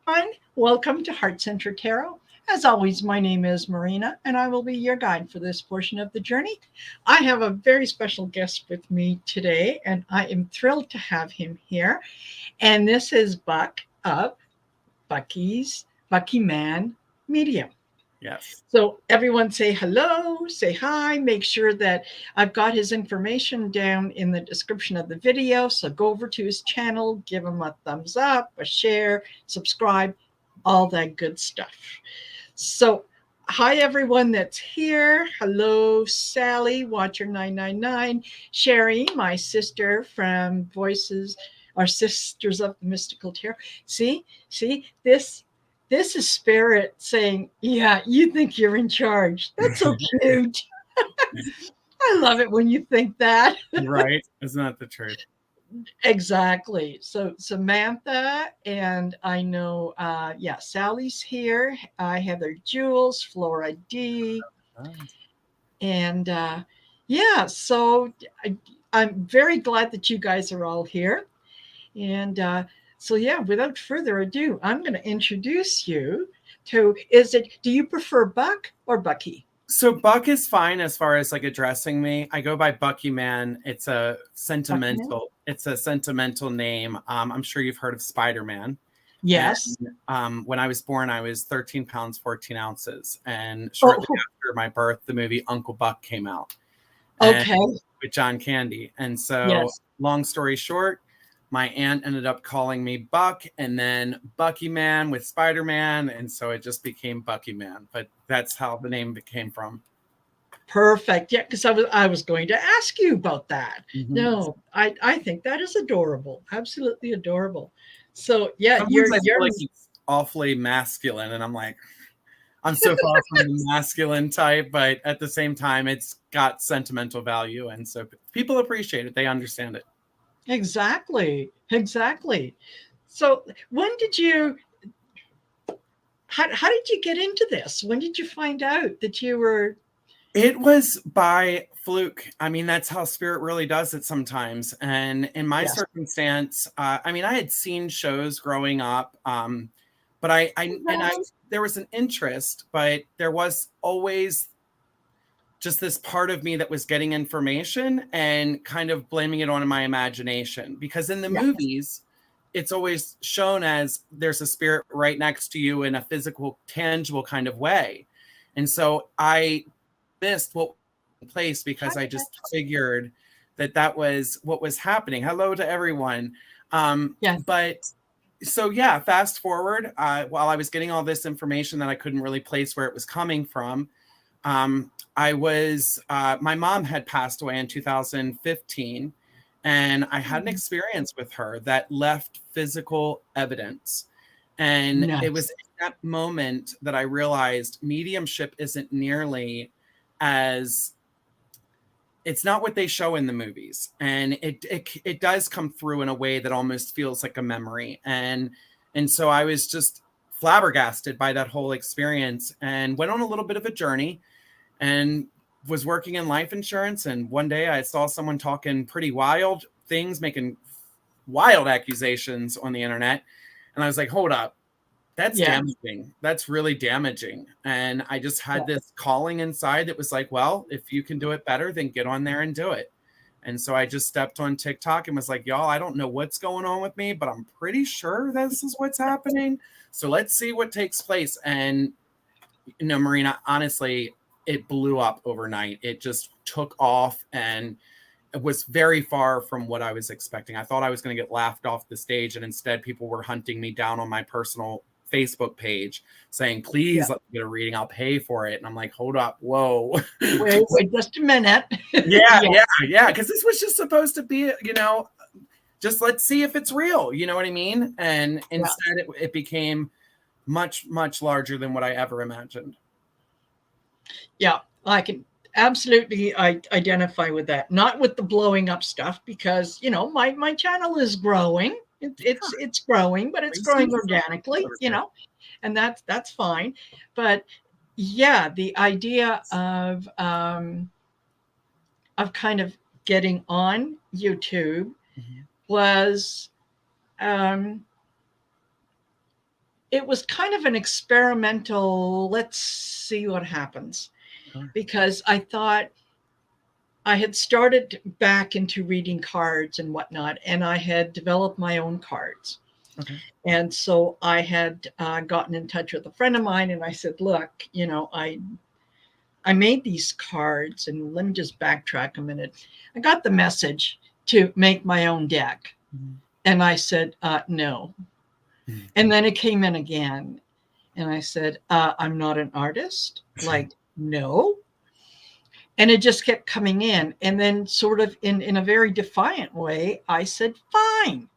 everyone. Welcome to Heart Centered Tarot. As always, my name is Marina, and I will be your guide for this portion of the journey. I have a very special guest with me today, and I am thrilled to have him here. And this is Buck of Bucky Man Medium. Yes. So everyone say hello, say hi, make sure that I've got his information down in the description of the video. So go over to his channel, give him a thumbs up, a share, subscribe, all that good stuff. So hi everyone that's here. Hello, Sally, Watcher 999, Sherry, my sister from Voices, our Sisters of the Mystical Tarot. See, this is spirit saying, yeah, you think you're in charge. That's so cute. I love it when you think that. Right? Isn't that the truth? Exactly. So Samantha, and I know, Sally's here. Heather Jules, Flora D. And so I'm very glad that you guys are all here. And without further ado, I'm going to introduce you to, do you prefer Buck or Bucky? So Buck is fine as far as like addressing me. I go by Bucky Man. It's a sentimental name. I'm sure you've heard of Spider-Man. Yes. And, when I was born, I was 13 pounds, 14 ounces. And shortly after my birth, the movie Uncle Buck came out. Okay. With John Candy. And so long story short, my aunt ended up calling me Buck, and then Bucky Man with Spider-Man, and so it just became Bucky Man. But that's how the name came from. Perfect. Yeah, because I was going to ask you about that. Mm-hmm. No, I think that is adorable. Absolutely adorable. So yeah, you're like it's awfully masculine, and I'm like, I'm so far from the masculine type, but at the same time, it's got sentimental value, and so people appreciate it. They understand it. Exactly. So when did you, how did you get into this? When did you find out that you were? It was by fluke. I mean, that's how spirit really does it sometimes. And in my circumstance, I had seen shows growing up, but there was an interest, but there was always just this part of me that was getting information and kind of blaming it on my imagination, because in the movies, it's always shown as there's a spirit right next to you in a physical, tangible kind of way. And so I missed what was in place because I just figured that was what was happening. Hello to everyone. But so fast forward, while I was getting all this information that I couldn't really place where it was coming from, my mom had passed away in 2015, and I had an experience with her that left physical evidence. And it was in that moment that I realized mediumship isn't nearly as, it's not what they show in the movies. And it does come through in a way that almost feels like a memory. And so I was just flabbergasted by that whole experience and went on a little bit of a journey and was working in life insurance. And one day I saw someone talking pretty wild things, making wild accusations on the internet. And I was like, hold up, that's damaging. That's really damaging. And I just had this calling inside that was like, well, if you can do it better, then get on there and do it. And so I just stepped on TikTok and was like, y'all, I don't know what's going on with me, but I'm pretty sure this is what's happening. So let's see what takes place. And, Marina, honestly, it blew up overnight. It just took off, and it was very far from what I was expecting. I thought I was going to get laughed off the stage, and instead people were hunting me down on my personal Facebook page saying, please let me get a reading. I'll pay for it. And I'm like, hold up. Whoa. Wait just a minute. Yeah. Because this was just supposed to be, just let's see if it's real. You know what I mean? And instead it became much, much larger than what I ever imagined. Yeah, I can absolutely identify with that. Not with the blowing up stuff, because my channel is growing. It's growing, but it's growing organically, and that's fine. But the idea of kind of getting on YouTube was it was kind of an experimental, let's see what happens. Sure. Because I thought I had started back into reading cards and whatnot, and I had developed my own cards. Okay. And so I had gotten in touch with a friend of mine, and I said, look, you know, I made these cards, and let me just backtrack a minute. I got the message to make my own deck. Mm-hmm. And I said, no. Mm-hmm. And then it came in again. And I said, I'm not an artist. Like, no. And it just kept coming in. And then sort of in a very defiant way, I said, fine,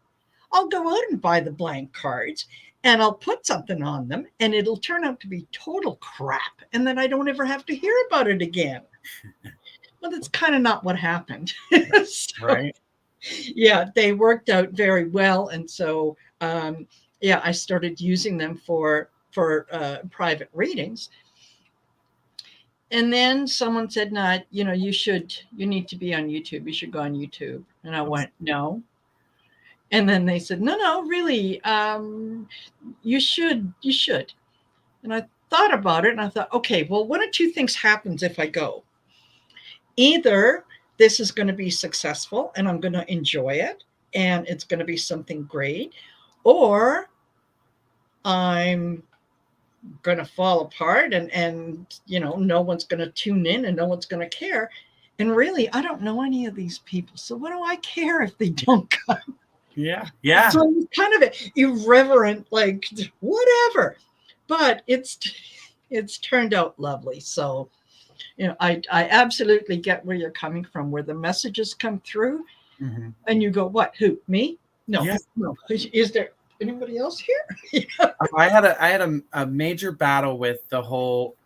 I'll go out and buy the blank cards and I'll put something on them and it'll turn out to be total crap. And then I don't ever have to hear about it again. Well, that's kind of not what happened. So, right. Yeah, they worked out very well. And so, yeah, I started using them for private readings. And then someone said, "No, you know, you need to be on YouTube. You should go on YouTube." And I went, "No." And then they said, "No, really, you should. And I thought about it and I thought, okay, well, one of two things happens if I go. Either this is going to be successful and I'm going to enjoy it and it's going to be something great, or I'm going to fall apart and you know, no one's going to tune in and no one's going to care. And really, I don't know any of these people. So what do I care if they don't come?" Yeah. Yeah. So it's kind of irreverent, like whatever. But it's turned out lovely. So, you know, I absolutely get where you're coming from, where the messages come through Mm-hmm. and you go, what, who, me? No, yes. No. Is there anybody else here? I had a major battle with the whole,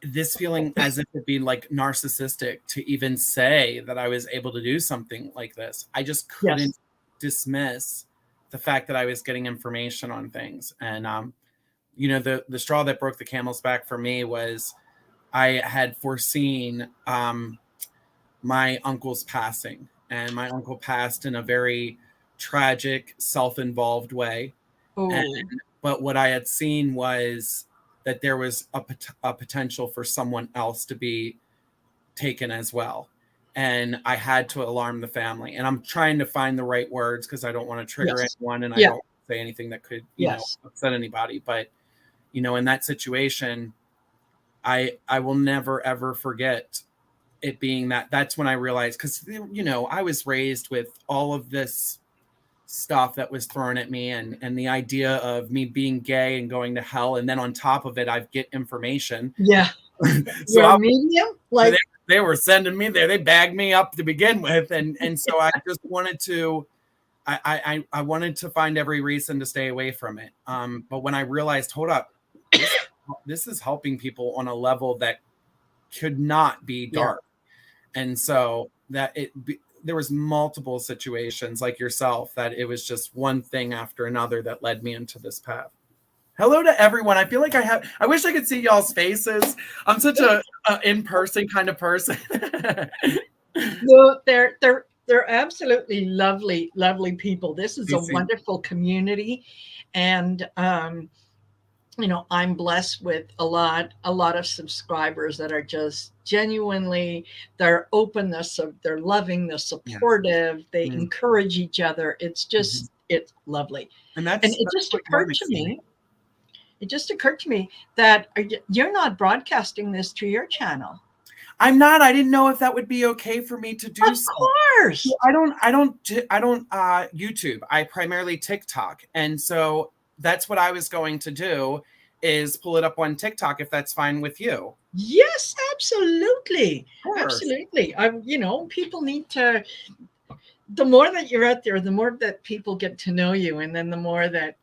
this feeling as if it'd be like narcissistic to even say that I was able to do something like this. I just couldn't dismiss the fact that I was getting information on things. And, you know, the straw that broke the camel's back for me was I had foreseen my uncle's passing, and my uncle passed in a very tragic, self-involved way. Oh. But what I had seen was that there was a potential for someone else to be taken as well. And I had to alarm the family. And I'm trying to find the right words because I don't want to trigger anyone, and I don't say anything that could, you know, upset anybody. But, you know, in that situation, I will never, ever forget it being that's when I realized, because, you know, I was raised with all of this stuff that was thrown at me, and the idea of me being gay and going to hell, and then on top of it I get information. So you're a medium, like they were sending me there, they bagged me up to begin with, and so I just wanted to I wanted to find every reason to stay away from it. But when I realized, hold up, this is helping people on a level that could not be dark. And so that there was multiple situations like yourself that it was just one thing after another that led me into this path. Hello to everyone. I feel like I wish I could see y'all's faces. I'm such a in-person kind of person. No, they're absolutely lovely, lovely people. This is a wonderful community. And you know, I'm blessed with a lot of subscribers that are just genuinely, they're open, they're loving, they're supportive, they encourage each other. It's just, it's lovely. And it just occurred to me, that you're not broadcasting this to your channel. I'm not. I didn't know if that would be okay for me to do. Of course. I don't YouTube. I primarily TikTok. And so that's what I was going to do, is pull it up on TikTok, if that's fine with you. Yes, absolutely. Absolutely. You know, people need to, the more that you're out there, the more that people get to know you, and then the more that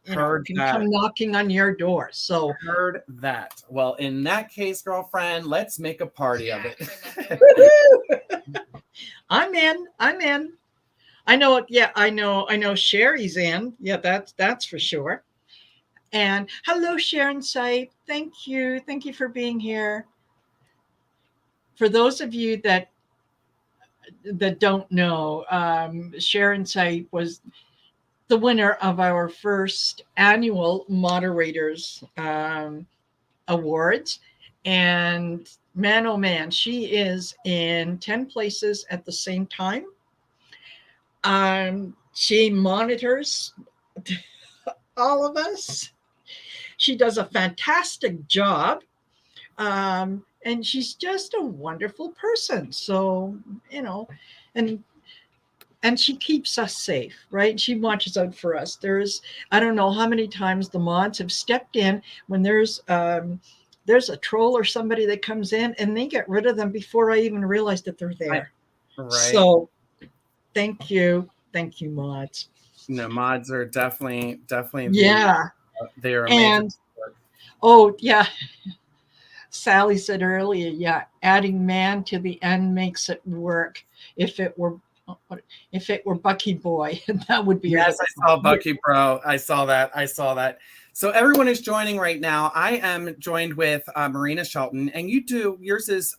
can come knocking on your door. So heard that. Well, in that case, girlfriend, let's make a party of it. I'm in. I know it. Yeah, I know Sherry's in. Yeah, that's for sure. And hello, Sharon Sipe. Thank you for being here. For those of you that don't know, Sharon Sipe was the winner of our first annual moderators awards. And man, oh man, she is in 10 places at the same time. She monitors all of us. She does a fantastic job. And she's just a wonderful person. So, you know, and she keeps us safe, right? She watches out for us. I don't know how many times the mods have stepped in when there's a troll or somebody that comes in, and they get rid of them before I even realize that they're there. Right. So thank you, mods. No, mods are definitely yeah. They are amazing. Oh yeah. Sally said earlier, yeah, adding man to the end makes it work. If it were Bucky Boy, that would be. Yes, I saw Bucky Bro. I saw that. So everyone is joining right now. I am joined with Marina Shelton, and yours is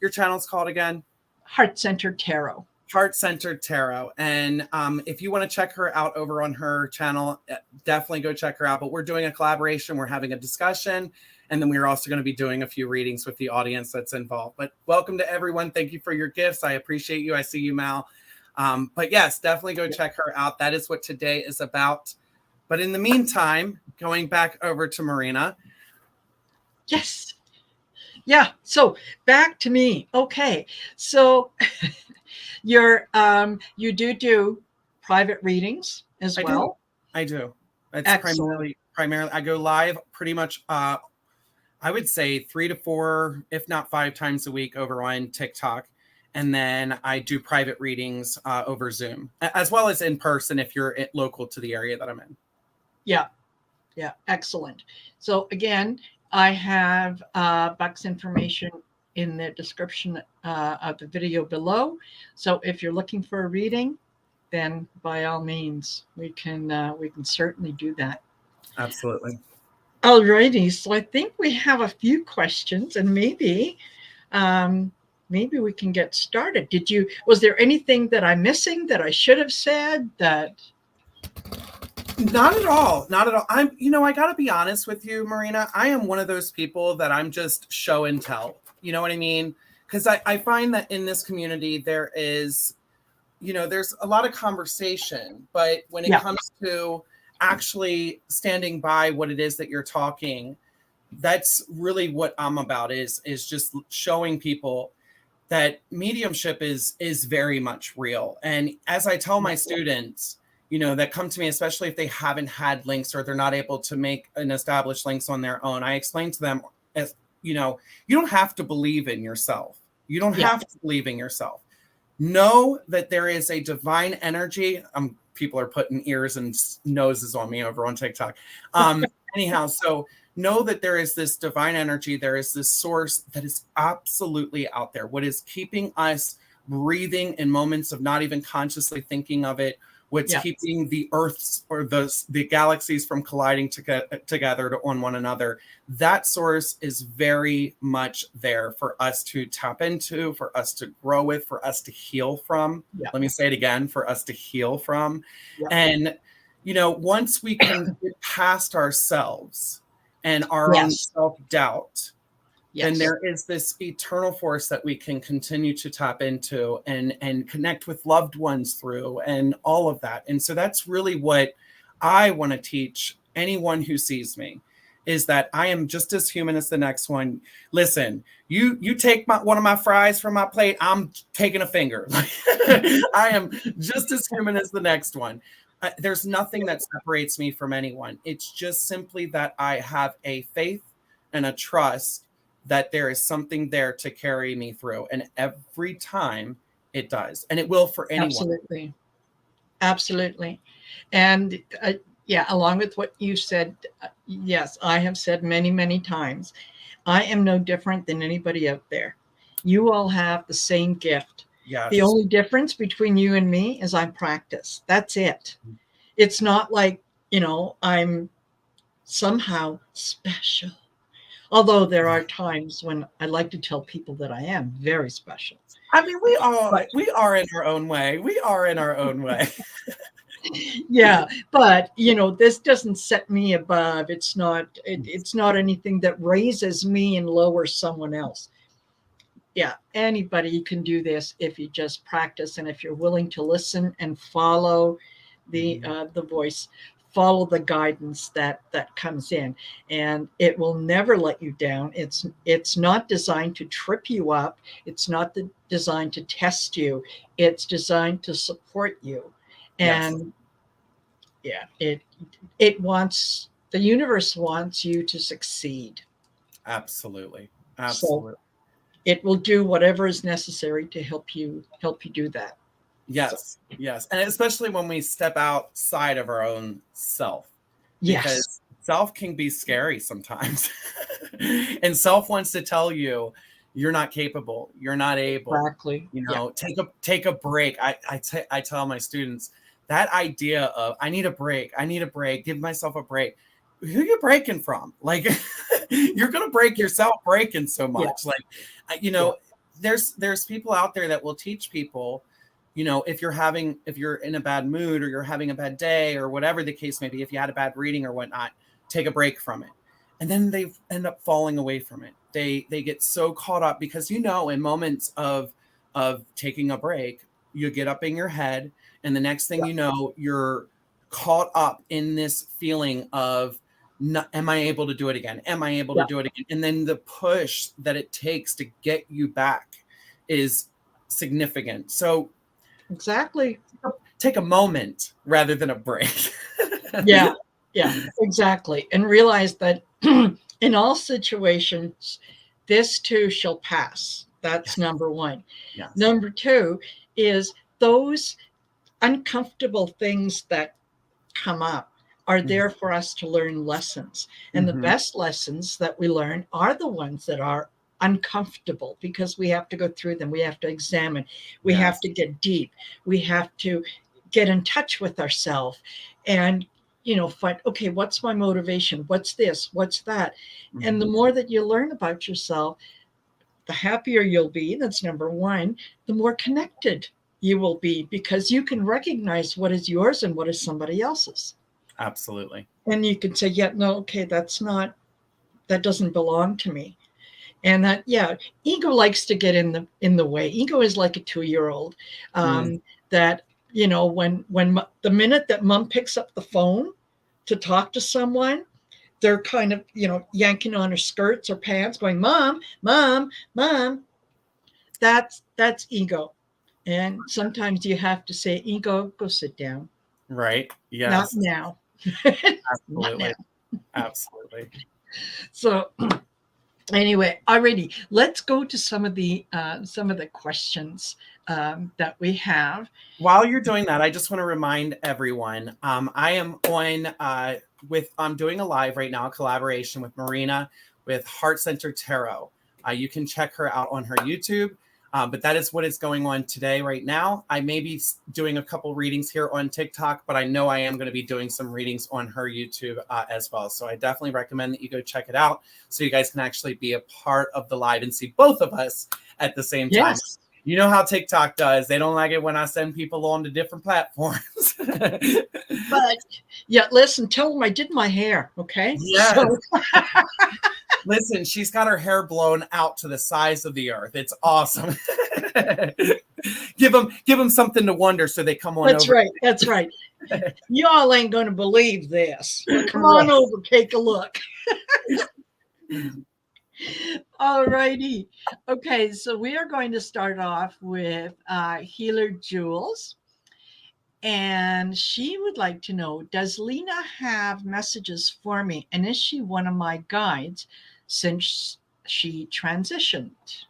your channel's called again? Heart-Centered Tarot. Heart-Centered Tarot. And if you want to check her out over on her channel, definitely go check her out. But we're doing a collaboration. We're having a discussion. And then we're also going to be doing a few readings with the audience that's involved. But welcome to everyone. Thank you for your gifts. I appreciate you. I see you, Mal. But yes, definitely go check her out. That is what today is about. But in the meantime, going back over to Marina. Yes. Yeah. So back to me. Okay. So you do private readings as well? I do. It's primarily I go live pretty much I would say 3 to 4, if not 5 times a week over on TikTok. And then I do private readings over Zoom, as well as in person if you're local to the area that I'm in. Yeah. Yeah. Excellent. So again, I have Buck's information in the description of the video below. So if you're looking for a reading, then by all means, we can certainly do that. Absolutely. Alrighty, so I think we have a few questions, and maybe we can get started. Was there anything that I'm missing that I should have said that? Not at all. I got to be honest with you, Marina. I am one of those people that I'm just show and tell. You know what I mean? Because I find that in this community, there is, there's a lot of conversation, but when it comes to actually standing by what it is that you're talking, that's really what I'm about is just showing people that mediumship is very much real. And as I tell my students, that come to me, especially if they haven't had links or they're not able to make an established links on their own, I explain to them, as you don't have to believe in yourself. You don't have to believe in yourself. Know that there is a divine energy. People are putting ears and noses on me over on TikTok. Anyhow, so know that there is this divine energy. There is this source that is absolutely out there. What is keeping us breathing in moments of not even consciously thinking of it, what's keeping the Earths or the galaxies from colliding together on one another. That source is very much there for us to tap into, for us to grow with, for us to heal from. Let me say it again, for us to heal from. And, once we can get past ourselves and our own self-doubt, then there is this eternal force that we can continue to tap into and connect with loved ones through and all of that. And so that's really what I want to teach anyone who sees me, is that I am just as human as the next one. Listen, you take one of my fries from my plate, I'm taking a finger. I am just as human as the next one. There's nothing that separates me from anyone. It's just simply that I have a faith and a trust that there is something there to carry me through. And every time it does. And it will for anyone. Absolutely. And along with what you said, yes, I have said many, many times, I am no different than anybody out there. You all have the same gift. Yes. The only difference between you and me is I practice. That's it. It's not like, I'm somehow special. Although there are times when I like to tell people that I am very special. I mean, we are in our own way. We are in our own way. Yeah, but this doesn't set me above. It's not anything that raises me and lowers someone else. Yeah, anybody can do this if you just practice and if you're willing to listen and follow the voice, follow the guidance that comes in, and it will never let you down. It's not designed to trip you up. It's not designed to test you. It's designed to support you. And yeah, the universe wants you to succeed. Absolutely. So Absolutely. it will do whatever is necessary to help you do that. Yes. So. Yes. And especially when we step outside of our own self. Yes. Because self can be scary sometimes. And self wants to tell you you're not capable, you're not able. Exactly. Take a break. I tell my students that idea of I need a break, give myself a break. Who are you breaking from? Like you're gonna break yourself breaking so much. Like there's people out there that will teach people, if you're in a bad mood or you're having a bad day or whatever the case may be, if you had a bad reading or whatnot, take a break from it. And then they end up falling away from it. They get so caught up because, in moments of taking a break, you get up in your head and the next thing you know, you're caught up in this feeling of, am I able to do it again? Am I able to do it again? And then the push that it takes to get you back is significant. So exactly, take a moment rather than a break. Yeah, exactly. And realize that in all situations, this too shall pass. That's number one. Yes. Number two is those uncomfortable things that come up are there for us to learn lessons. And the best lessons that we learn are the ones that are uncomfortable, because we have to go through them. We have to examine. We have to get deep. We have to get in touch with ourselves and find, okay, what's my motivation? What's this? What's that? And the more that you learn about yourself, the happier you'll be. That's number one. The more connected you will be, because you can recognize what is yours and what is somebody else's. Absolutely. And you can say, yeah, no, okay, that doesn't belong to me. And that, ego likes to get in the way. Ego is like a 2-year-old that, when the minute that mom picks up the phone to talk to someone, they're kind of, yanking on her skirts or pants going, mom, mom, mom. That's ego. And sometimes you have to say, ego, go sit down. Right. Yes. Not now. Absolutely. Not now. Absolutely. So anyway, already, let's go to some of the questions that we have. While you're doing that, I just want to remind everyone, I am on I'm doing a live right now, a collaboration with Marina with Heart Centered Tarot. You can check her out on her YouTube. But that is what is going on today, right now. I may be doing a couple readings here on TikTok, but I know I am going to be doing some readings on her YouTube as well. So I definitely recommend that you go check it out so you guys can actually be a part of the live and see both of us at the same time. Yes. You know how TikTok does. They don't like it when I send people on to different platforms. But yeah, listen, tell them I did my hair, okay? Yes. So. Listen, she's got her hair blown out to the size of the earth. It's awesome. Give them something to wonder so they come on That's over. Right. That's right. You all ain't going to believe this. Well, come on over, take a look. All righty. Okay, so we are going to start off with Healer Jules. And she would like to know, does Lena have messages for me? And is she one of my guides since she transitioned?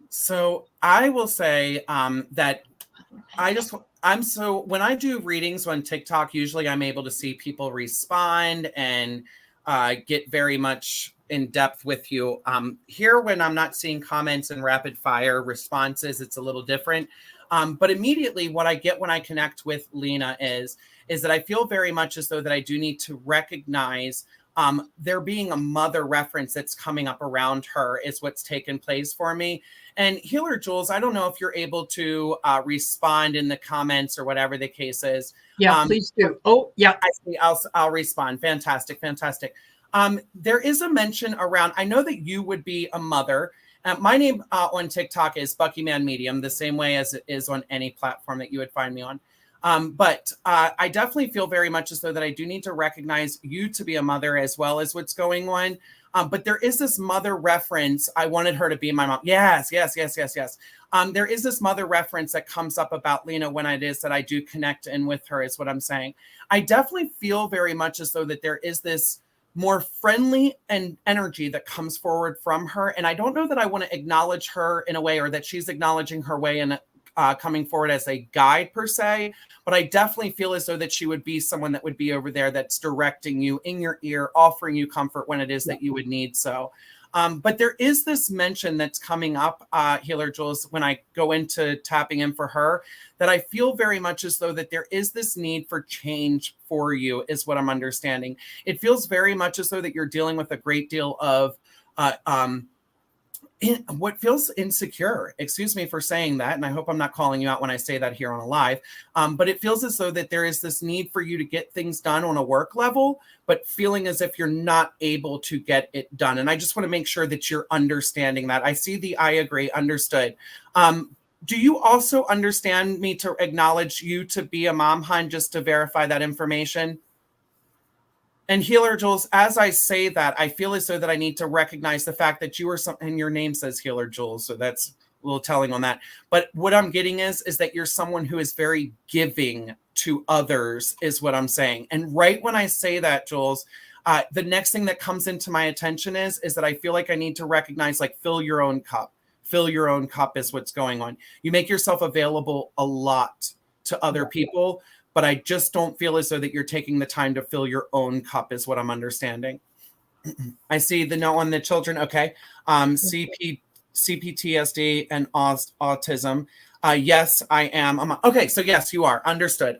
So I will say that when I do readings on TikTok, usually I'm able to see people respond and get very much in depth with you. Here, when I'm not seeing comments and rapid fire responses, it's a little different. But immediately what I get when I connect with Lena is that I feel very much as though that I do need to recognize there being a mother reference that's coming up around her is what's taken place for me. And Healer Jules, I don't know if you're able to respond in the comments or whatever the case is. Yeah, please do. Oh, yeah. I see. I'll respond. Fantastic. Fantastic. There is a mention around, I know that you would be a mother. My name on TikTok is Bucky Man Medium, the same way as it is on any platform that you would find me on. But I definitely feel very much as though that I do need to recognize you to be a mother as well as what's going on. But there is this mother reference. I wanted her to be my mom. Yes. There is this mother reference that comes up about Lena when it is that I do connect in with her is what I'm saying. I definitely feel very much as though that there is this more friendly and energy that comes forward from her. And I don't know that I want to acknowledge her in a way, or that she's acknowledging her way and coming forward as a guide per se, but I definitely feel as though that she would be someone that would be over there that's directing you in your ear, offering you comfort when it is that you would need so. But there is this mention that's coming up, Healer Jules, when I go into tapping in for her, that I feel very much as though that there is this need for change for you, is what I'm understanding. It feels very much as though that you're dealing with a great deal of what feels insecure. Excuse me for saying that, and I hope I'm not calling you out when I say that here on a live, but it feels as though that there is this need for you to get things done on a work level, but feeling as if you're not able to get it done. And I just want to make sure that you're understanding that. I see the I agree, understood. Do you also understand me to acknowledge you to be a mom, hun, just to verify that information? And Healer Jules, as I say that, I feel as though that I need to recognize the fact that you are something, and your name says Healer Jules, so that's a little telling on that. But what I'm getting is that you're someone who is very giving to others, is what I'm saying. And right when I say that, Jules, the next thing that comes into my attention is that I feel like I need to recognize, like, fill your own cup. Fill your own cup is what's going on. You make yourself available a lot to other people, but I just don't feel as though that you're taking the time to fill your own cup, is what I'm understanding. I see the note on the children. Okay. CPTSD and autism. Yes, I am. Okay. So yes, you are. Understood.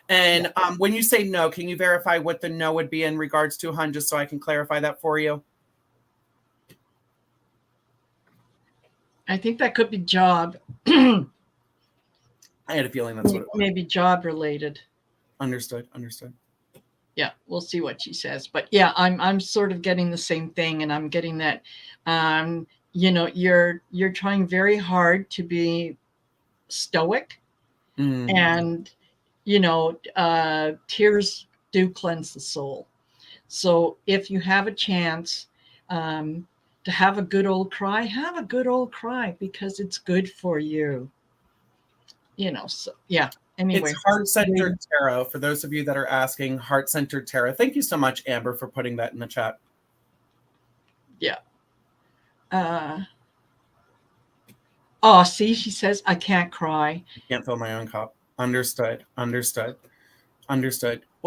And when you say no, can you verify what the no would be in regards to, hun, just so I can clarify that for you? I think that could be job. I had a feeling that's what it was. Maybe job related. Understood. Yeah, we'll see what she says. But yeah, I'm sort of getting the same thing, and I'm getting that you're trying very hard to be stoic, and tears do cleanse the soul. So if you have a chance to have a good old cry, because it's good for you. So yeah. Anyway, it's Heart-Centered Tarot. For those of you that are asking, Heart-Centered Tarot. Thank you so much, Amber, for putting that in the chat. Yeah. See, she says, I can't cry. I can't fill my own cup. Understood. Well,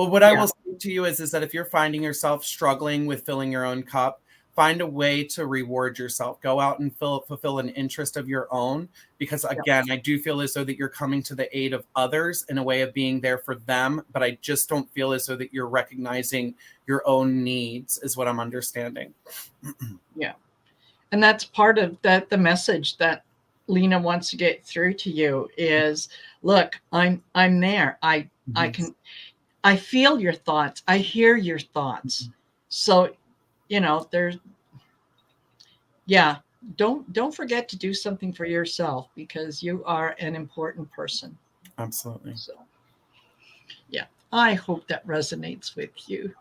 what I will say to you is that if you're finding yourself struggling with filling your own cup, find a way to reward yourself. Go out and fulfill an interest of your own. Because again, I do feel as though that you're coming to the aid of others in a way of being there for them. But I just don't feel as though that you're recognizing your own needs, is what I'm understanding. Yeah. And that's part of that. The message that Lena wants to get through to you is, look, I'm there. I feel your thoughts. I hear your thoughts. So, don't forget to do something for yourself, because you are an important person. Absolutely. So, yeah, I hope that resonates with you.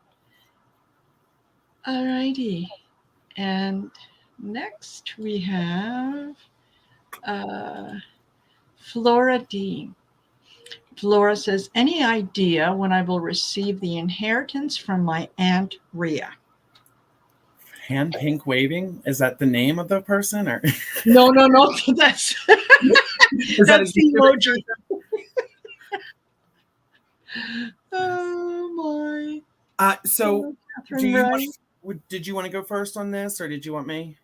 All righty. And next we have Flora D. Flora says, any idea when I will receive the inheritance from my Aunt Rhea? Hand pink waving? Is that the name of the person? Or No. That's that's the emoji. Oh my. So did you want to go first on this, or did you want me?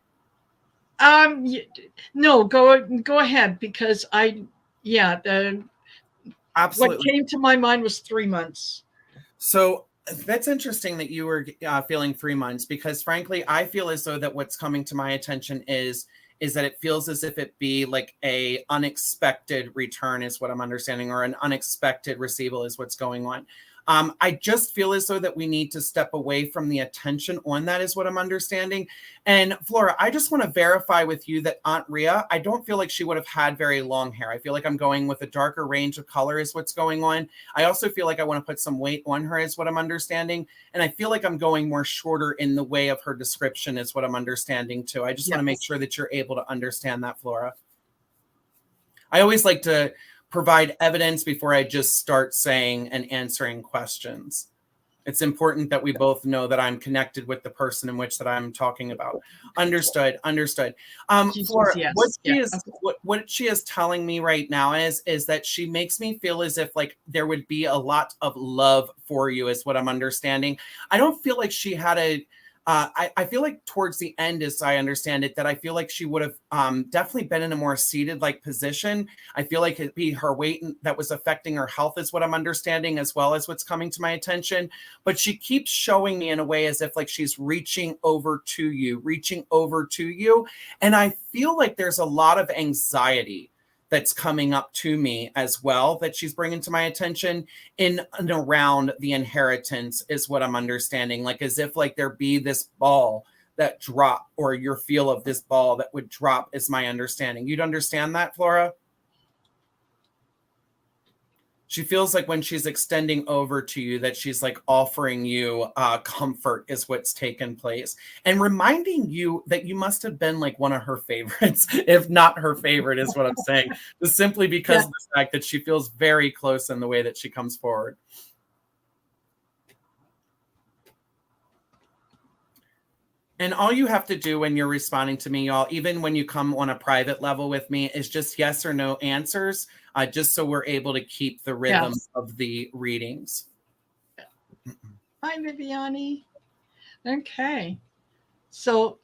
No, go ahead, because absolutely. What came to my mind was 3 months. So That's interesting that you were feeling 3 months, because frankly, I feel as though that what's coming to my attention is that it feels as if it be like a unexpected return is what I'm understanding, or an unexpected receival is what's going on. I just feel as though that we need to step away from the attention on that is what I'm understanding. And Flora, I just want to verify with you that Aunt Rhea, I don't feel like she would have had very long hair. I feel like I'm going with a darker range of color is what's going on. I also feel like I want to put some weight on her is what I'm understanding. And I feel like I'm going more shorter in the way of her description is what I'm understanding too. I just want to make sure that you're able to understand that, Flora. I always like to provide evidence before I just start saying and answering questions. It's important that we both know that I'm connected with the person in which that I'm talking about. Understood. Understood. Flora, yes. what she is telling me right now is that she makes me feel as if like there would be a lot of love for you is what I'm understanding. I don't feel like she had a I feel like towards the end, as I understand it, that I feel like she would have definitely been in a more seated like position. I feel like it'd be her weight that was affecting her health is what I'm understanding, as well as what's coming to my attention. But she keeps showing me in a way as if like she's reaching over to you. And I feel like there's a lot of anxiety that's coming up to me as well that she's bringing to my attention in and around the inheritance is what I'm understanding. Like as if like there be this ball that drop, or your feel of this ball that would drop is my understanding. You'd understand that, Flora? She feels like when she's extending over to you that she's like offering you comfort is what's taken place, and reminding you that you must have been like one of her favorites, if not her favorite is what I'm saying, just simply because of the fact that she feels very close in the way that she comes forward. And all you have to do when you're responding to me, y'all, even when you come on a private level with me, is just yes or no answers, just so we're able to keep the rhythm of the readings. Hi, Viviani. Okay. So.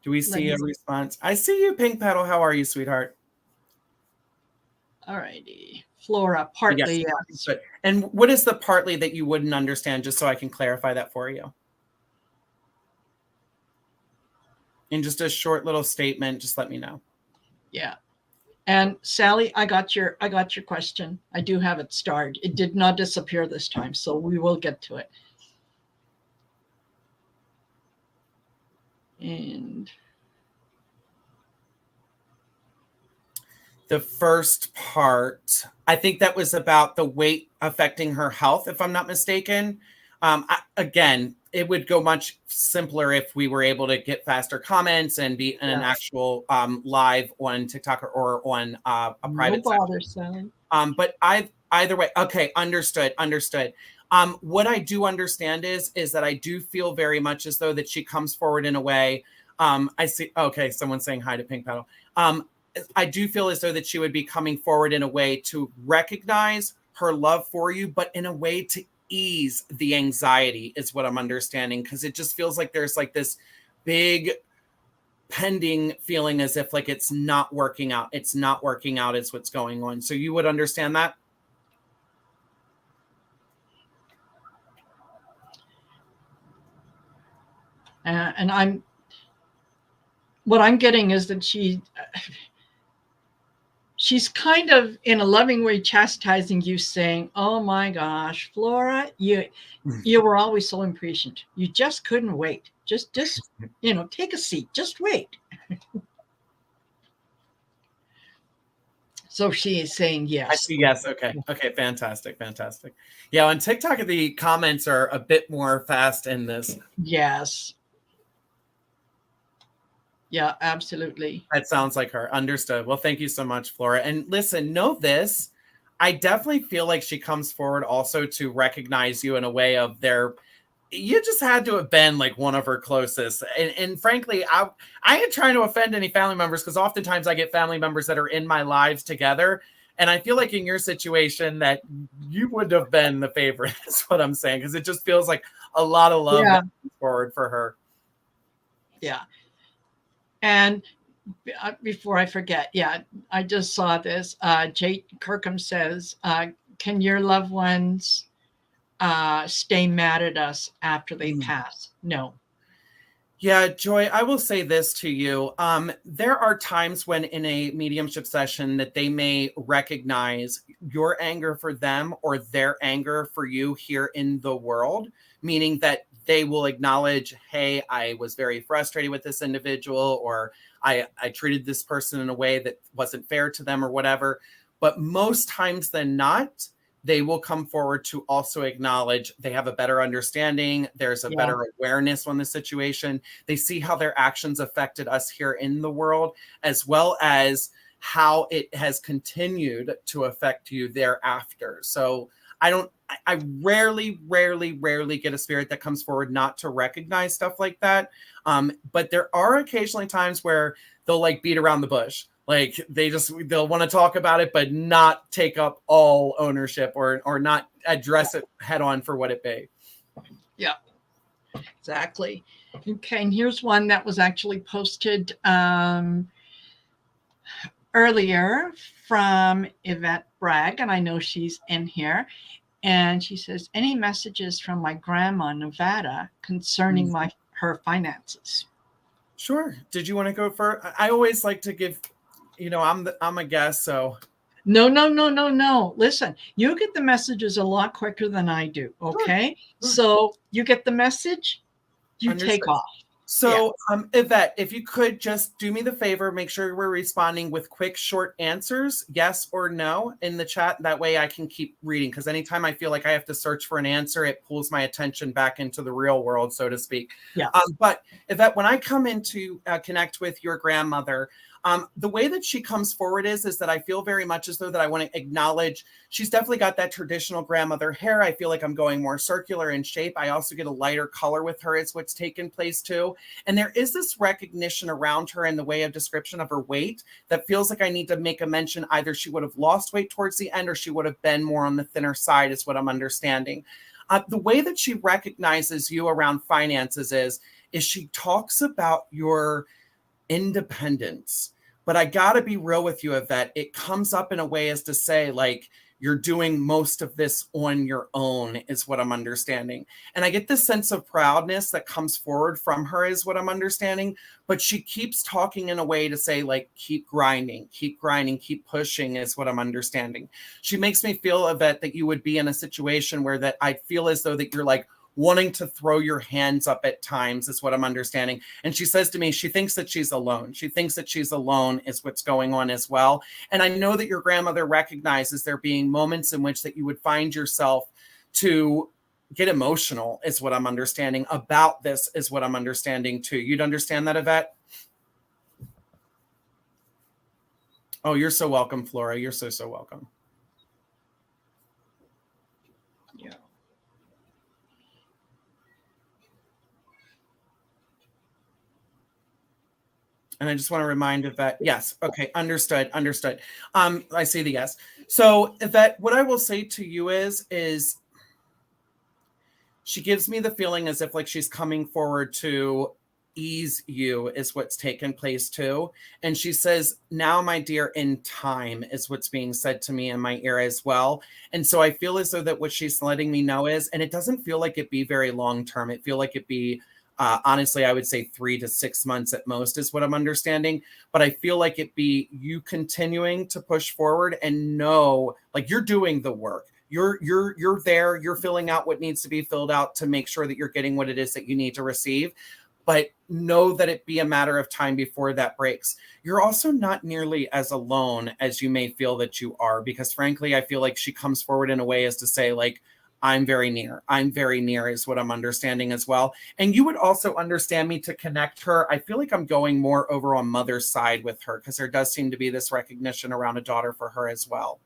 Do we see a response? I see you, Pink Petal. How are you, sweetheart? All righty. Flora, partly, yes. And what is the partly that you wouldn't understand, just so I can clarify that for you? In just a short little statement, just let me know. Yeah. And Sally, I got your question. I do have it starred. It did not disappear this time, so we will get to it. And the first part, I think that was about the weight affecting her health, if I'm not mistaken. Again, it would go much simpler if we were able to get faster comments and be in an actual live on TikTok or on a private. No bother, Sally. But either way, okay, understood. What I do understand is that I do feel very much as though that she comes forward in a way. I see. Okay, someone's saying hi to Pink Petal. I do feel as though that she would be coming forward in a way to recognize her love for you, but in a way to ease the anxiety is what I'm understanding. Because it just feels like there's like this big pending feeling as if like it's not working out. It's not working out is what's going on. So you would understand that? And what I'm getting is that she's kind of in a loving way chastising you, saying, oh my gosh, Flora, you were always so impatient. You just couldn't wait. Just take a seat. Just wait. So she is saying yes. I see yes. Okay. Fantastic. Yeah, on TikTok, the comments are a bit more fast in this. Yes. Yeah, absolutely. That sounds like her. Understood. Well, thank you so much, Flora. And listen, know this. I definitely feel like she comes forward also to recognize you in a way of you just had to have been like one of her closest. And frankly, I ain't trying to offend any family members, because oftentimes I get family members that are in my lives together. And I feel like in your situation that you would have been the favorite is what I'm saying. Because it just feels like a lot of love forward for her. Yeah. And before I forget, I just saw this. Jake Kirkham says, can your loved ones stay mad at us after they pass? No. Yeah, Joy, I will say this to you. There are times when in a mediumship session that they may recognize your anger for them or their anger for you here in the world, meaning that they will acknowledge, hey, I was very frustrated with this individual, or I treated this person in a way that wasn't fair to them or whatever. But most times than not, they will come forward to also acknowledge they have a better understanding. There's a better awareness on the situation. They see how their actions affected us here in the world, as well as how it has continued to affect you thereafter. So I rarely get a spirit that comes forward not to recognize stuff like that. But there are occasionally times where they'll like beat around the bush. Like they'll want to talk about it, but not take up all ownership or not address it head on for what it be. Yeah, exactly. Okay, and here's one that was actually posted earlier from Yvette Bragg, and I know she's in here. And she says, any messages from my grandma in Nevada concerning her finances? Sure. Did you want to go first? I always like to give, I'm a guest, so. No. Listen, you get the messages a lot quicker than I do. Okay. Sure. So you get the message, you Understood. Take off. So, Yvette, if you could just do me the favor, make sure we're responding with quick, short answers, yes or no, in the chat. That way I can keep reading, because anytime I feel like I have to search for an answer, it pulls my attention back into the real world, so to speak. Yeah. But Yvette, when I come in to connect with your grandmother, the way that she comes forward is that I feel very much as though that I want to acknowledge she's definitely got that traditional grandmother hair. I feel like I'm going more circular in shape. I also get a lighter color with her is what's taken place too. And there is this recognition around her in the way of description of her weight that feels like I need to make a mention. Either she would have lost weight towards the end or she would have been more on the thinner side is what I'm understanding. The way that she recognizes you around finances is she talks about your independence. But I got to be real with you, Yvette. It comes up in a way as to say, like, you're doing most of this on your own is what I'm understanding. And I get this sense of proudness that comes forward from her is what I'm understanding. But she keeps talking in a way to say, like, keep grinding, keep pushing is what I'm understanding. She makes me feel, Yvette, that you would be in a situation where that I feel as though that you're like, wanting to throw your hands up at times is what I'm understanding. And she says to me, she thinks that she's alone. She thinks that she's alone is what's going on as well. And I know that your grandmother recognizes there being moments in which that you would find yourself to get emotional is what I'm understanding about this is what I'm understanding too. You'd understand that, Yvette? Oh, you're so welcome, Flora. You're so welcome. Yeah. And I just want to remind Yvette, yes, okay, understood. I see the yes. So Yvette, what I will say to you is she gives me the feeling as if like she's coming forward to ease you is what's taken place too. And she says, now, my dear, in time is what's being said to me in my ear as well. And so I feel as though that what she's letting me know is, and it doesn't feel like it be very long-term. It feel like it be honestly, I would say 3 to 6 months at most is what I'm understanding. But I feel like it be you continuing to push forward and know, like you're doing the work. You're there. You're filling out what needs to be filled out to make sure that you're getting what it is that you need to receive. But know that it be a matter of time before that breaks. You're also not nearly as alone as you may feel that you are, because frankly, I feel like she comes forward in a way as to say, like, I'm very near is what I'm understanding as well. And you would also understand me to connect her. I feel like I'm going more over on mother's side with her because there does seem to be this recognition around a daughter for her as well.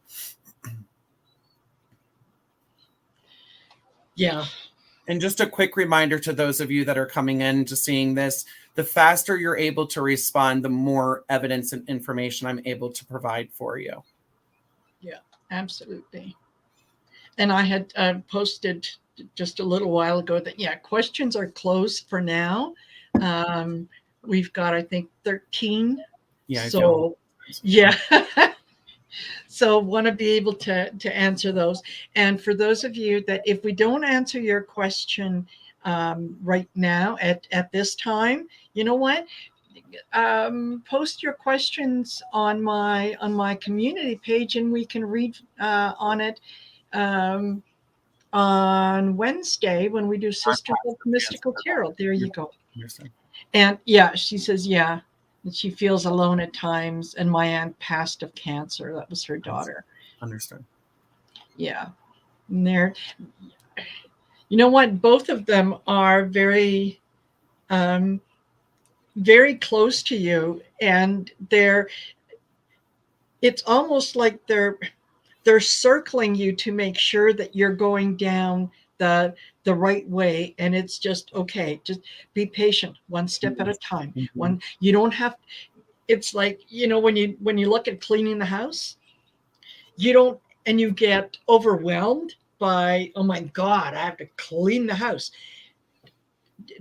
Yeah. And just a quick reminder to those of you that are coming in to seeing this, the faster you're able to respond, the more evidence and information I'm able to provide for you. Yeah, absolutely. And I had posted just a little while ago that, yeah, questions are closed for now. We've got, I think, 13. Yeah. So, yeah. So want to be able to answer those. And for those of you that if we don't answer your question right now at this time, you know what? Post your questions on my community page, and we can read on it um, on Wednesday when we do Sisterhood Mystical Tarot. There you go. And yeah, she says, yeah, that she feels alone at times. And my aunt passed of cancer. That was her daughter. Understood. Yeah. And they're, you know what? Both of them are very, very close to you. And it's almost like they're circling you to make sure that you're going down the right way. And it's just, okay, just be patient, one step at a time. One, you don't have, it's like, when you look at cleaning the house, you don't, and you get overwhelmed by, oh my God, I have to clean the house.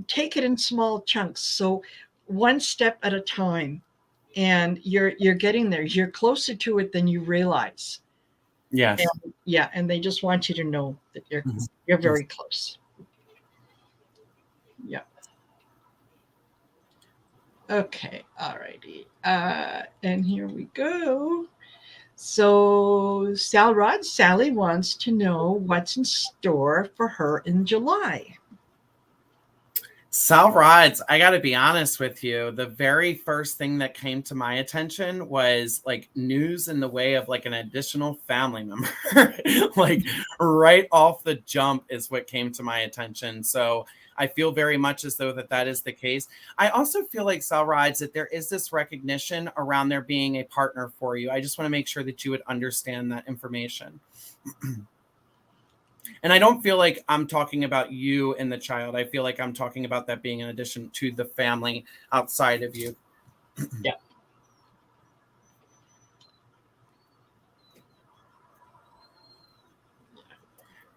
Take it in small chunks. So one step at a time, and you're getting there. You're closer to it than you realize. Yes. And, yeah, and they just want you to know that you're very close. Yeah. Okay. All righty. And here we go. So Sally wants to know what's in store for her in July. Sal Rods, I got to be honest with you. The very first thing that came to my attention was like news in the way of like an additional family member. Like right off the jump is what came to my attention. So I feel very much as though that is the case. I also feel like, Sal Rods, that there is this recognition around there being a partner for you. I just want to make sure that you would understand that information. And I don't feel like I'm talking about you and the child. I feel like I'm talking about that being in addition to the family outside of you. Yeah.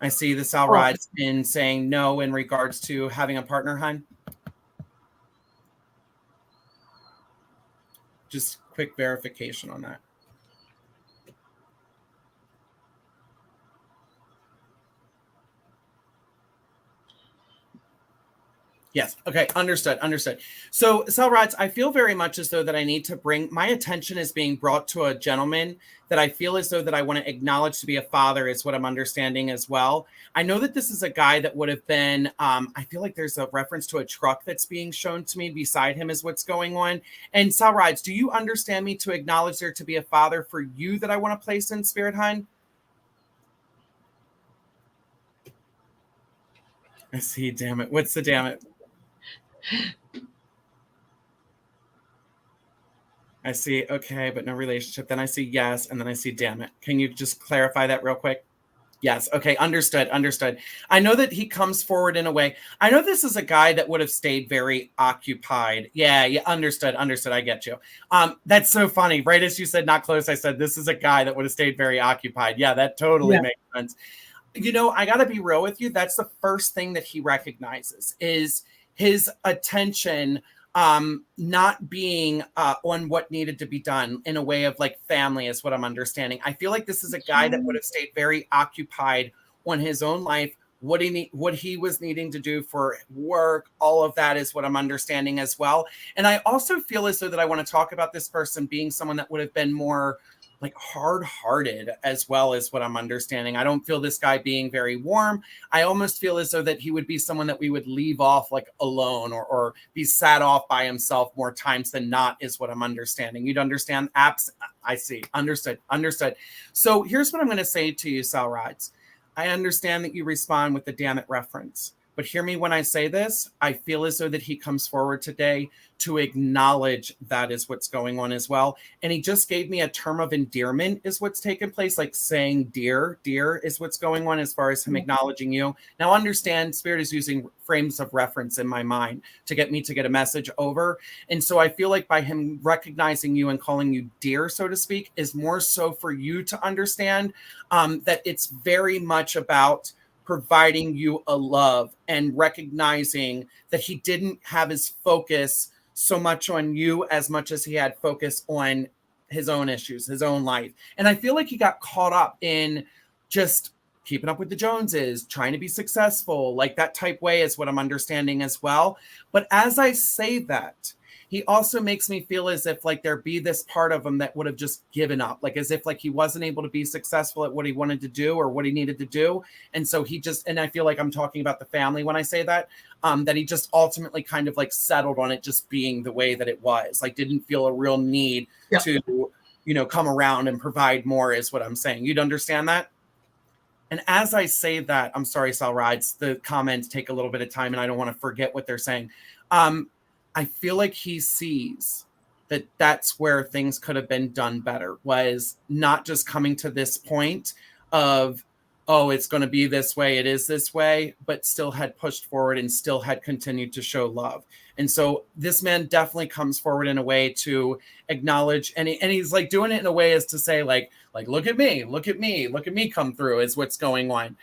I see the Sal Rods in saying no in regards to having a partner, hon. Just quick verification on that. Yes. Okay. Understood. So, Sal Rods, I feel very much as though that I need to bring my attention is being brought to a gentleman that I feel as though that I want to acknowledge to be a father is what I'm understanding as well. I know that this is a guy that would have been, I feel like there's a reference to a truck that's being shown to me beside him is what's going on. And Sal Rods, do you understand me to acknowledge there to be a father for you that I want to place in spirit, hon? I see. Damn it. What's the damn it? I see, okay, but no relationship. Then I see yes, and then I see damn it. Can you just clarify that real quick? Yes, okay, understood. I know that he comes forward in a way. I know this is a guy that would have stayed very occupied. Yeah, understood. I get you. That's so funny. Right as you said not close, I said this is a guy that would have stayed very occupied. Yeah, that totally makes sense. I got to be real with you. That's the first thing that he recognizes is his attention not being on what needed to be done in a way of like family is what I'm understanding. I feel like this is a guy that would have stayed very occupied on his own life, what he was needing to do for work. All of that is what I'm understanding as well. And I also feel as though that I want to talk about this person being someone that would have been more like hard-hearted as well as what I'm understanding. I don't feel this guy being very warm. I almost feel as though that he would be someone that we would leave off like alone or be sat off by himself more times than not is what I'm understanding. You'd understand? I see. Understood. So here's what I'm going to say to you, Sal Rods. I understand that you respond with the damn it reference. But hear me when I say this, I feel as though that he comes forward today to acknowledge that is what's going on as well. And he just gave me a term of endearment is what's taken place, like saying dear is what's going on as far as him acknowledging you. Now understand, Spirit is using frames of reference in my mind to get me to get a message over. And so I feel like by him recognizing you and calling you dear, so to speak, is more so for you to understand that it's very much about providing you a love and recognizing that he didn't have his focus so much on you as much as he had focus on his own issues, his own life. And I feel like he got caught up in just keeping up with the Joneses, trying to be successful, like that type way is what I'm understanding as well. But as I say that, he also makes me feel as if like there be this part of him that would have just given up, like as if like he wasn't able to be successful at what he wanted to do or what he needed to do. And so he just, and I feel like I'm talking about the family when I say that, that he just ultimately kind of like settled on it just being the way that it was, like didn't feel a real need to, you know, come around and provide more is what I'm saying. You'd understand that? And as I say that, I'm sorry, Sal Rides, the comments take a little bit of time and I don't want to forget what they're saying. I feel like he sees that that's where things could have been done better, was not just coming to this point of, oh, it's going to be this way, it is this way, but still had pushed forward and still had continued to show love. And so this man definitely comes forward in a way to acknowledge, and he's like doing it in a way as to say like, look at me, look at me, look at me come through is what's going on.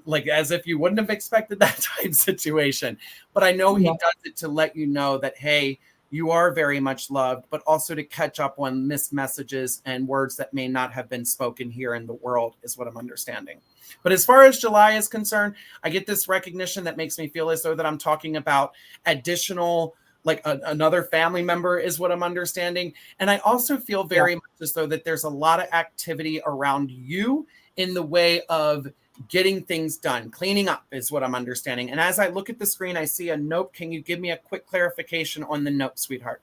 Like as if you wouldn't have expected that type situation. But I know he does it to let you know that, hey, you are very much loved, but also to catch up on missed messages and words that may not have been spoken here in the world is what I'm understanding. But as far as July is concerned, I get this recognition that makes me feel as though that I'm talking about additional, like another family member is what I'm understanding. And I also feel very much as though that there's a lot of activity around you in the way of getting things done. Cleaning up is what I'm understanding. And as I look at the screen, I see a note. Can you give me a quick clarification on the note, sweetheart?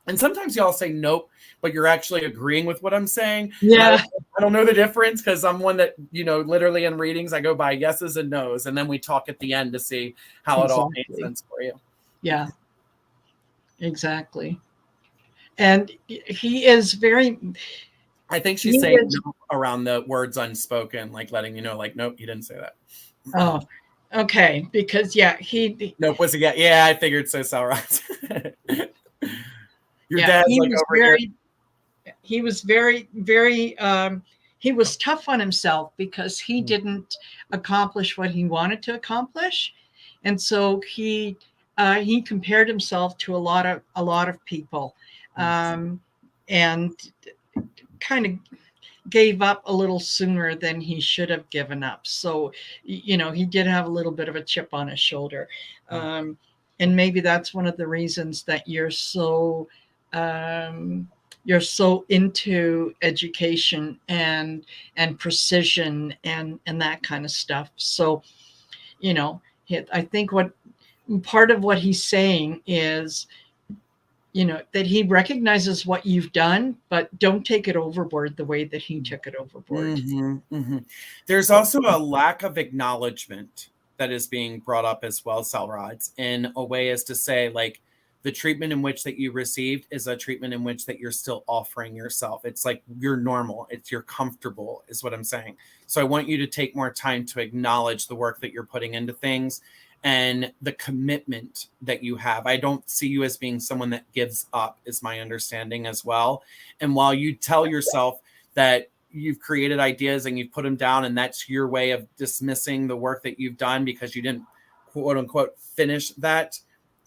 And sometimes y'all say nope, but you're actually agreeing with what I'm saying. Yeah. I don't know the difference because I'm one that, you know, literally in readings, I go by yeses and nos. And then we talk at the end to see how it all makes sense for you. Yeah, exactly. And he is very... I think she's saying no around the words unspoken, like letting you know, like, nope, he didn't say that. Oh, okay. Because, nope, was it? Yeah, I figured so, Salrot. Your dad's like over here. He was very, very, he was tough on himself because he didn't accomplish what he wanted to accomplish. And so he compared himself to a lot of people, and kind of gave up a little sooner than he should have given up. So, you know, he did have a little bit of a chip on his shoulder. And maybe that's one of the reasons that you're so into education and precision and that kind of stuff. So, you know, I think what part of what he's saying is, you know, that he recognizes what you've done, but don't take it overboard the way that he took it overboard. There's also a lack of acknowledgement that is being brought up as well, Salrods, in a way as to say, like, the treatment in which that you received is a treatment in which that you're still offering yourself. It's like you're normal. You're comfortable is what I'm saying. So I want you to take more time to acknowledge the work that you're putting into things and the commitment that you have. I don't see you as being someone that gives up is my understanding as well. And while you tell yourself that you've created ideas and you've put them down and that's your way of dismissing the work that you've done because you didn't quote unquote finish that,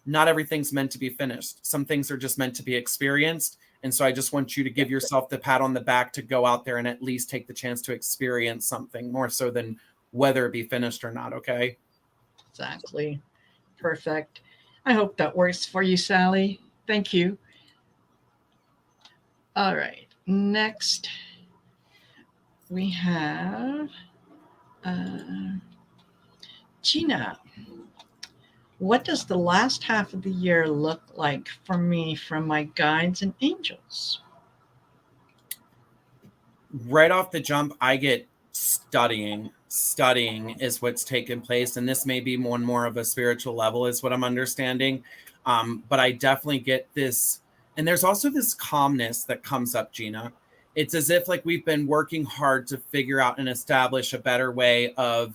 not everything's meant to be finished. Some things are just meant to be experienced. And so I just want you to give yourself the pat on the back to go out there and at least take the chance to experience something more so than whether it be finished or not. Okay. Exactly. Perfect. I hope that works for you, Sally. Thank you. All right. Next, we have Gina. What does the last half of the year look like for me from my guides and angels? Right off the jump, I get studying. Studying is what's taken place. And this may be more of a spiritual level is what I'm understanding. But I definitely get this. And there's also this calmness that comes up, Gina. It's as if like we've been working hard to figure out and establish a better way of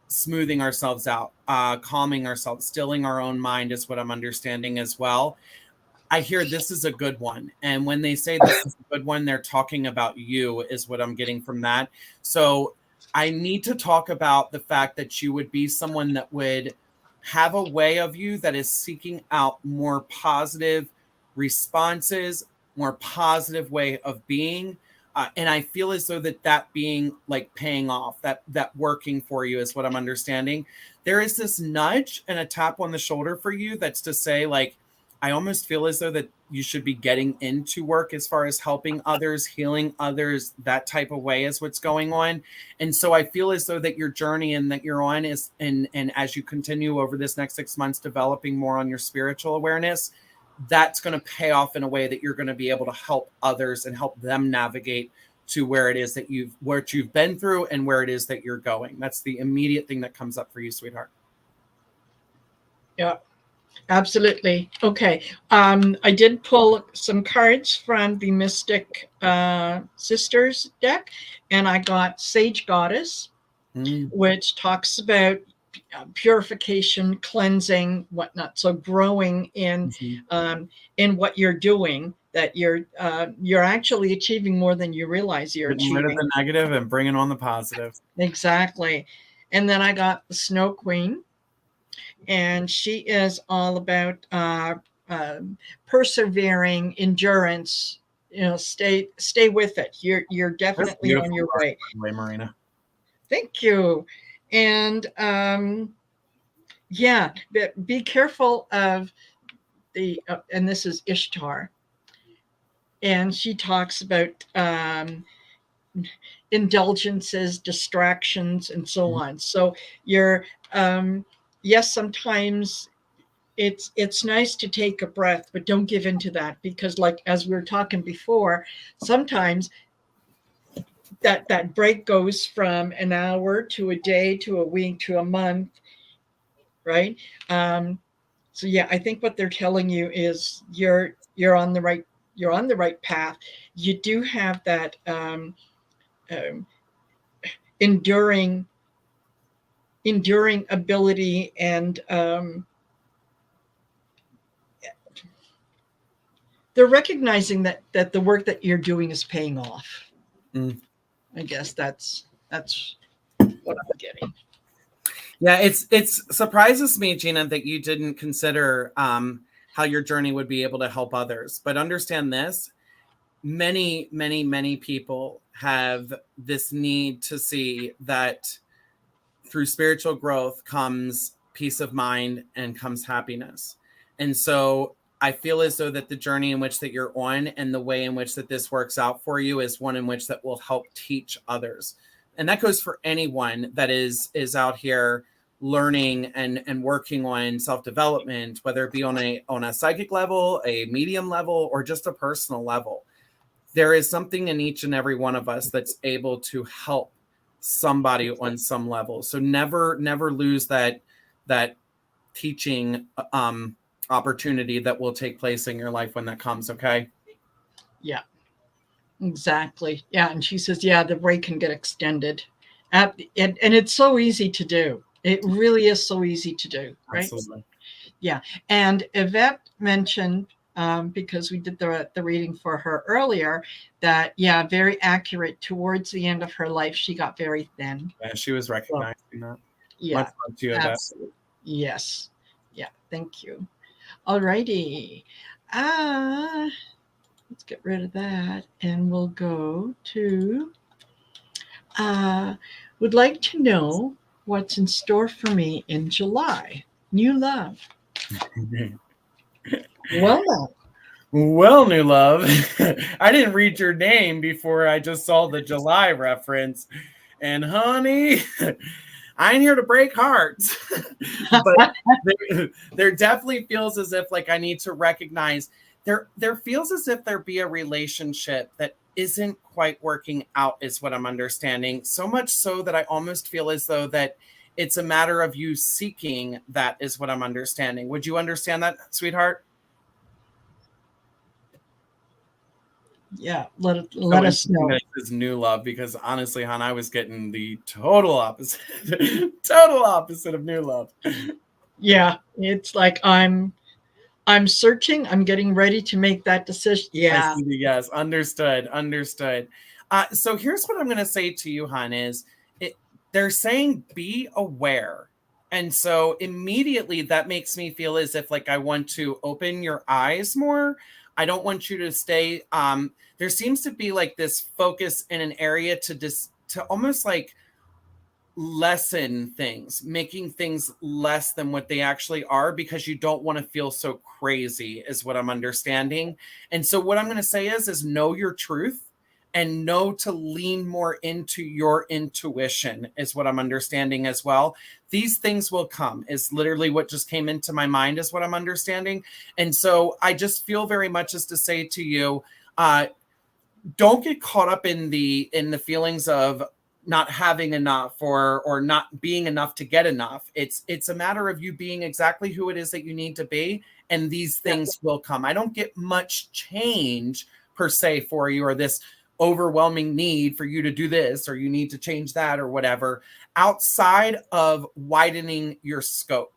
smoothing ourselves out, calming ourselves, stilling our own mind is what I'm understanding as well. I hear this is a good one. And when they say this is a good one, they're talking about you is what I'm getting from that. So I need to talk about the fact that you would be someone that would have a way of you that is seeking out more positive responses, more positive way of being. And I feel as though that being like paying off, that working for you is what I'm understanding. There is this nudge and a tap on the shoulder for you that's to say, like, I almost feel as though that you should be getting into work as far as helping others, healing others, that type of way is what's going on. And so I feel as though that your journey and that you're on is, and as you continue over this next 6 months, developing more on your spiritual awareness, that's going to pay off in a way that you're going to be able to help others and help them navigate to where it is that what you've been through and where it is that you're going. That's the immediate thing that comes up for you, sweetheart. Yeah. Absolutely. Okay. I did pull some cards from the Mystic Sisters deck, and I got Sage Goddess, which talks about purification, cleansing, whatnot. So growing in what you're doing, that you're actually achieving more than you realize you're Getting rid of achieving. the negative and bringing on the positive. Exactly. And then I got the Snow Queen. And she is all about persevering, endurance. You know, stay with it. You're definitely on your way, Marina. Thank you. And yeah, be careful of the. And this is Ishtar, and she talks about indulgences, distractions, and so on. So you're yes, sometimes it's nice to take a breath, but don't give into that, because like as we were talking before, sometimes that break goes from an hour to a day to a week to a month, right? So yeah, I think what they're telling you is you're on the right path. You do have that enduring ability, and they're recognizing that the work that you're doing is paying off. I guess that's what I'm getting. Yeah, it's surprises me, Gina, that you didn't consider how your journey would be able to help others. But understand this: many people have this need to see that through spiritual growth comes peace of mind and comes happiness. And so I feel as though that the journey in which that you're on and the way in which that this works out for you is one in which that will help teach others. And that goes for anyone that is out here learning and working on self-development, whether it be on a psychic level, a medium level, or just a personal level. There is something in each and every one of us that's able to help somebody on some level. So never lose that teaching opportunity that will take place in your life when that comes. Okay. Yeah, exactly. Yeah. And she says, yeah, the break can get extended and it's so easy to do. It really is so easy to do. Right. Absolutely. Yeah. And Yvette mentioned, because we did the reading for her earlier, that, yeah, very accurate. Towards the end of her life, she got very thin. Yeah, she was recognizing that. Yeah, much love to you, absolutely. Yes. Yeah. Thank you. All righty. Let's get rid of that, and we'll go to. Would like to know what's in store for me in July. New love. Well, new love. I didn't read your name before I just saw the July reference. And honey, I ain't here to break hearts. But there definitely feels as if like I need to recognize there feels as if there be a relationship that isn't quite working out, is what I'm understanding. So much so that I almost feel as though that it's a matter of you seeking that, is what I'm understanding. Would you understand that, sweetheart? Yeah, let us know. This is new love, because honestly, hon, I was getting the total opposite, total opposite of new love. Yeah, it's like I'm searching. I'm getting ready to make that decision. Yeah. Yes, understood. So here's what I'm going to say to you, hon, is they're saying be aware. And so immediately that makes me feel as if like I want to open your eyes more. I don't want you to stay. There seems to be like this focus in an area to almost like lessen things, making things less than what they actually are, because you don't want to feel so crazy, is what I'm understanding. And so what I'm going to say is know your truth and know to lean more into your intuition, is what I'm understanding as well. These things will come, is literally what just came into my mind, is what I'm understanding. And so I just feel very much as to say to you, don't get caught up in the feelings of not having enough or not being enough to get enough. It's a matter of you being exactly who it is that you need to be, and these things will come. I don't get much change per se for you, or this overwhelming need for you to do this, or you need to change that, or whatever, outside of widening your scope,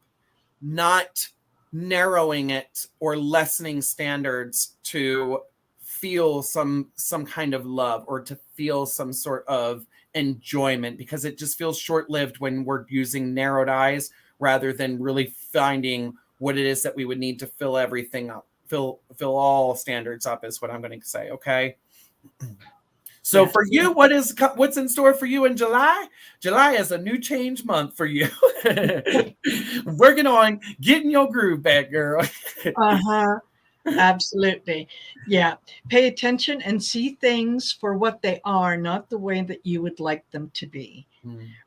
not narrowing it or lessening standards to feel some kind of love or to feel some sort of enjoyment, because it just feels short-lived when we're using narrowed eyes rather than really finding what it is that we would need to fill everything up, fill all standards up, is what I'm going to say. Okay. So for you, what's in store for you in July? July is a new change month for you. Working on getting your groove back, girl. Absolutely. Yeah. Pay attention and see things for what they are, not the way that you would like them to be.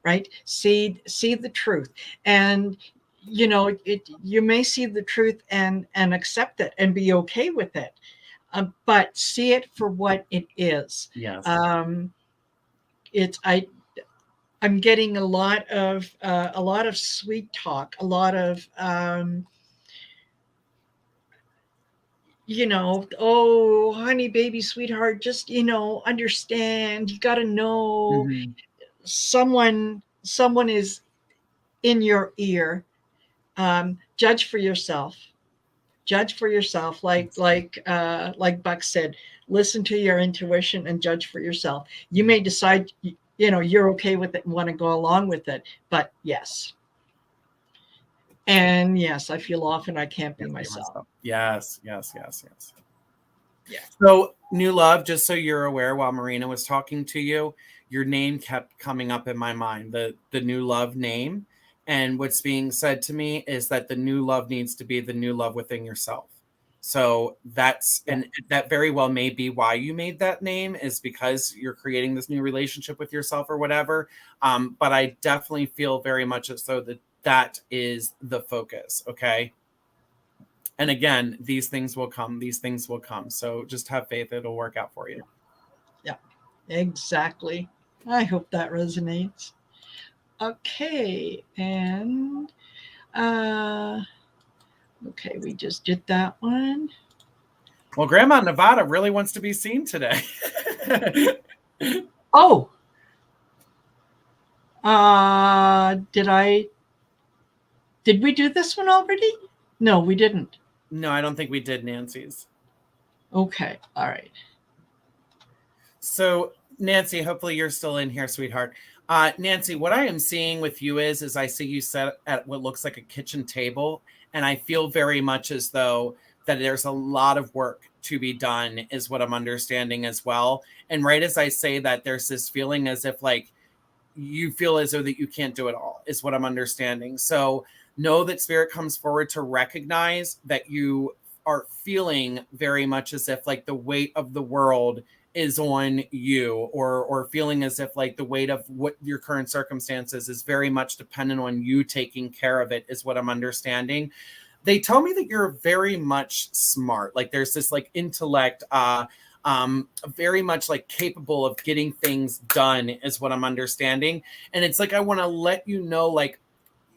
Right? See the truth. And you may see the truth and accept it and be okay with it. But see it for what it is. Yes. I'm getting a lot of sweet talk, a lot of oh, honey, baby, sweetheart, just understand. You got to know. Someone is in your ear. Judge for yourself. Judge for yourself, like Buck said, listen to your intuition and judge for yourself. You may decide, you're okay with it and want to go along with it, but yes. And yes, I feel often I can't be myself. Yes. Yeah. So new love, just so you're aware, while Marina was talking to you, your name kept coming up in my mind, the new love name. And what's being said to me is that the new love needs to be the new love within yourself. So and that very well may be why you made that name, is because you're creating this new relationship with yourself or whatever. But I definitely feel very much as though that is the focus. Okay. And again, these things will come. These things will come. So just have faith. It'll work out for you. Yeah, exactly. I hope that resonates. Okay, and okay, we just did that one. Well, Grandma Nevada really wants to be seen today. Oh, did we do this one already? No, we didn't. No, I don't think we did Nancy's. Okay, all right. So Nancy, hopefully you're still in here, sweetheart. Nancy, what I am seeing with you is I see you set at what looks like a kitchen table, and I feel very much as though that there's a lot of work to be done, is what I'm understanding as well. And right as I say that, there's this feeling as if like you feel as though that you can't do it all, is what I'm understanding. So know that Spirit comes forward to recognize that you are feeling very much as if like the weight of the world is on you, or feeling as if like the weight of what your current circumstances is very much dependent on you taking care of it, is what I'm understanding. They tell me that you're very much smart. Like there's this like intellect, very much like capable of getting things done, is what I'm understanding. And it's like, I want to let you know, like,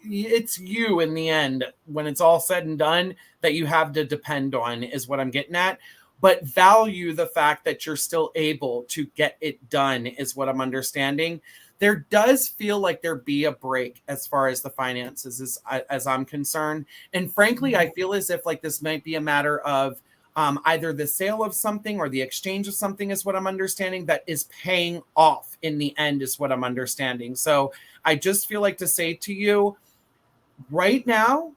it's you in the end, when it's all said and done, that you have to depend on, is what I'm getting at. But value the fact that you're still able to get it done, is what I'm understanding. There does feel like there be a break as far as the finances as I'm concerned. And frankly, I feel as if like this might be a matter of either the sale of something or the exchange of something, is what I'm understanding, that is paying off in the end, is what I'm understanding. So I just feel like to say to you right now,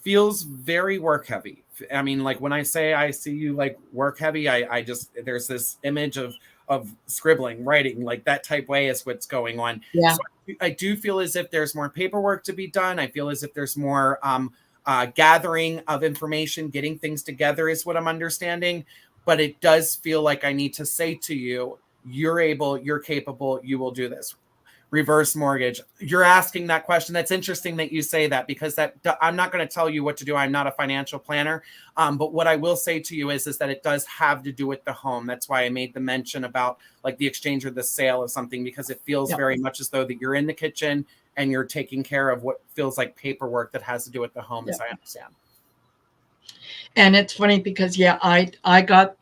feels very work heavy, I mean, like when I say I see you like work heavy, I just, there's this image of scribbling, writing, like that type way is what's going on. Yeah. So I do feel as if there's more paperwork to be done. I feel as if there's more gathering of information, getting things together is what I'm understanding. But it does feel like I need to say to you, you're able, you're capable, you will do this. Reverse mortgage. You're asking that question. That's interesting that you say that, because that, I'm not going to tell you what to do. I'm not a financial planner. But what I will say to you is that it does have to do with the home. That's why I made the mention about like the exchange or the sale of something, because it feels very much as though that you're in the kitchen and you're taking care of what feels like paperwork that has to do with the home, as I understand. And it's funny because, I got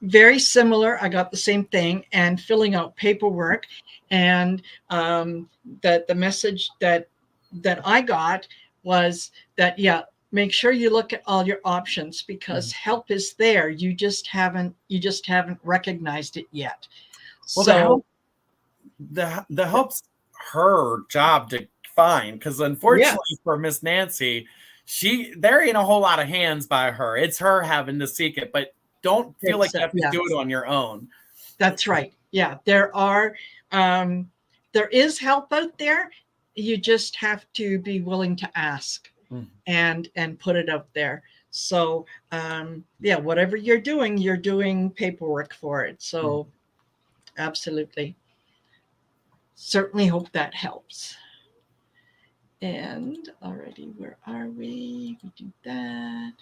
very similar. I got the same thing, and filling out paperwork, and that the message that I got was that, make sure you look at all your options, because help is there. You just haven't recognized it yet. Well, So the help's her job to find, because unfortunately for Miss Nancy, there ain't a whole lot of hands by her. It's her having to seek it, but don't feel like you have to do it on your own. That's right. Yeah, there is help out there. You just have to be willing to ask and put it out there. So whatever you're doing paperwork for it. So absolutely. Certainly hope that helps. And already, where are we? We do that.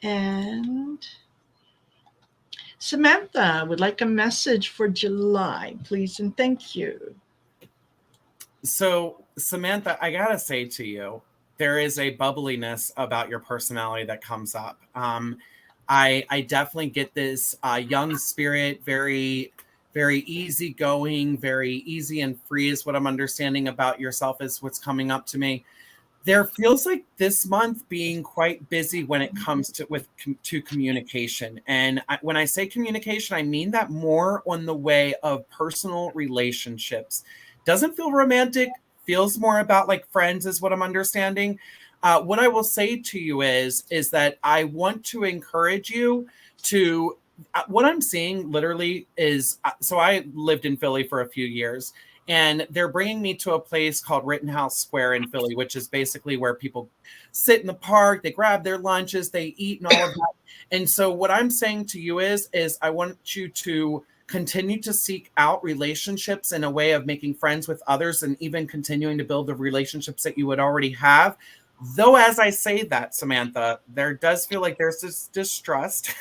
And Samantha would like a message for July, please, and thank you. So, Samantha, I gotta say to you, there is a bubbliness about your personality that comes up. I definitely get this young spirit, very, very easygoing, very easy and free is what I'm understanding about yourself, is what's coming up to me. There feels like this month being quite busy when it comes to communication. And when I say communication, I mean that more on the way of personal relationships. Doesn't feel romantic, feels more about like friends is what I'm understanding. What I will say to you is that I want to encourage you to, what I'm seeing literally is, so I lived in Philly for a few years, and they're bringing me to a place called Rittenhouse Square in Philly, which is basically where people sit in the park, they grab their lunches, they eat and all of that. And so what I'm saying to you is I want you to continue to seek out relationships in a way of making friends with others, and even continuing to build the relationships that you would already have. Though, as I say that, Samantha, there does feel like there's this distrust.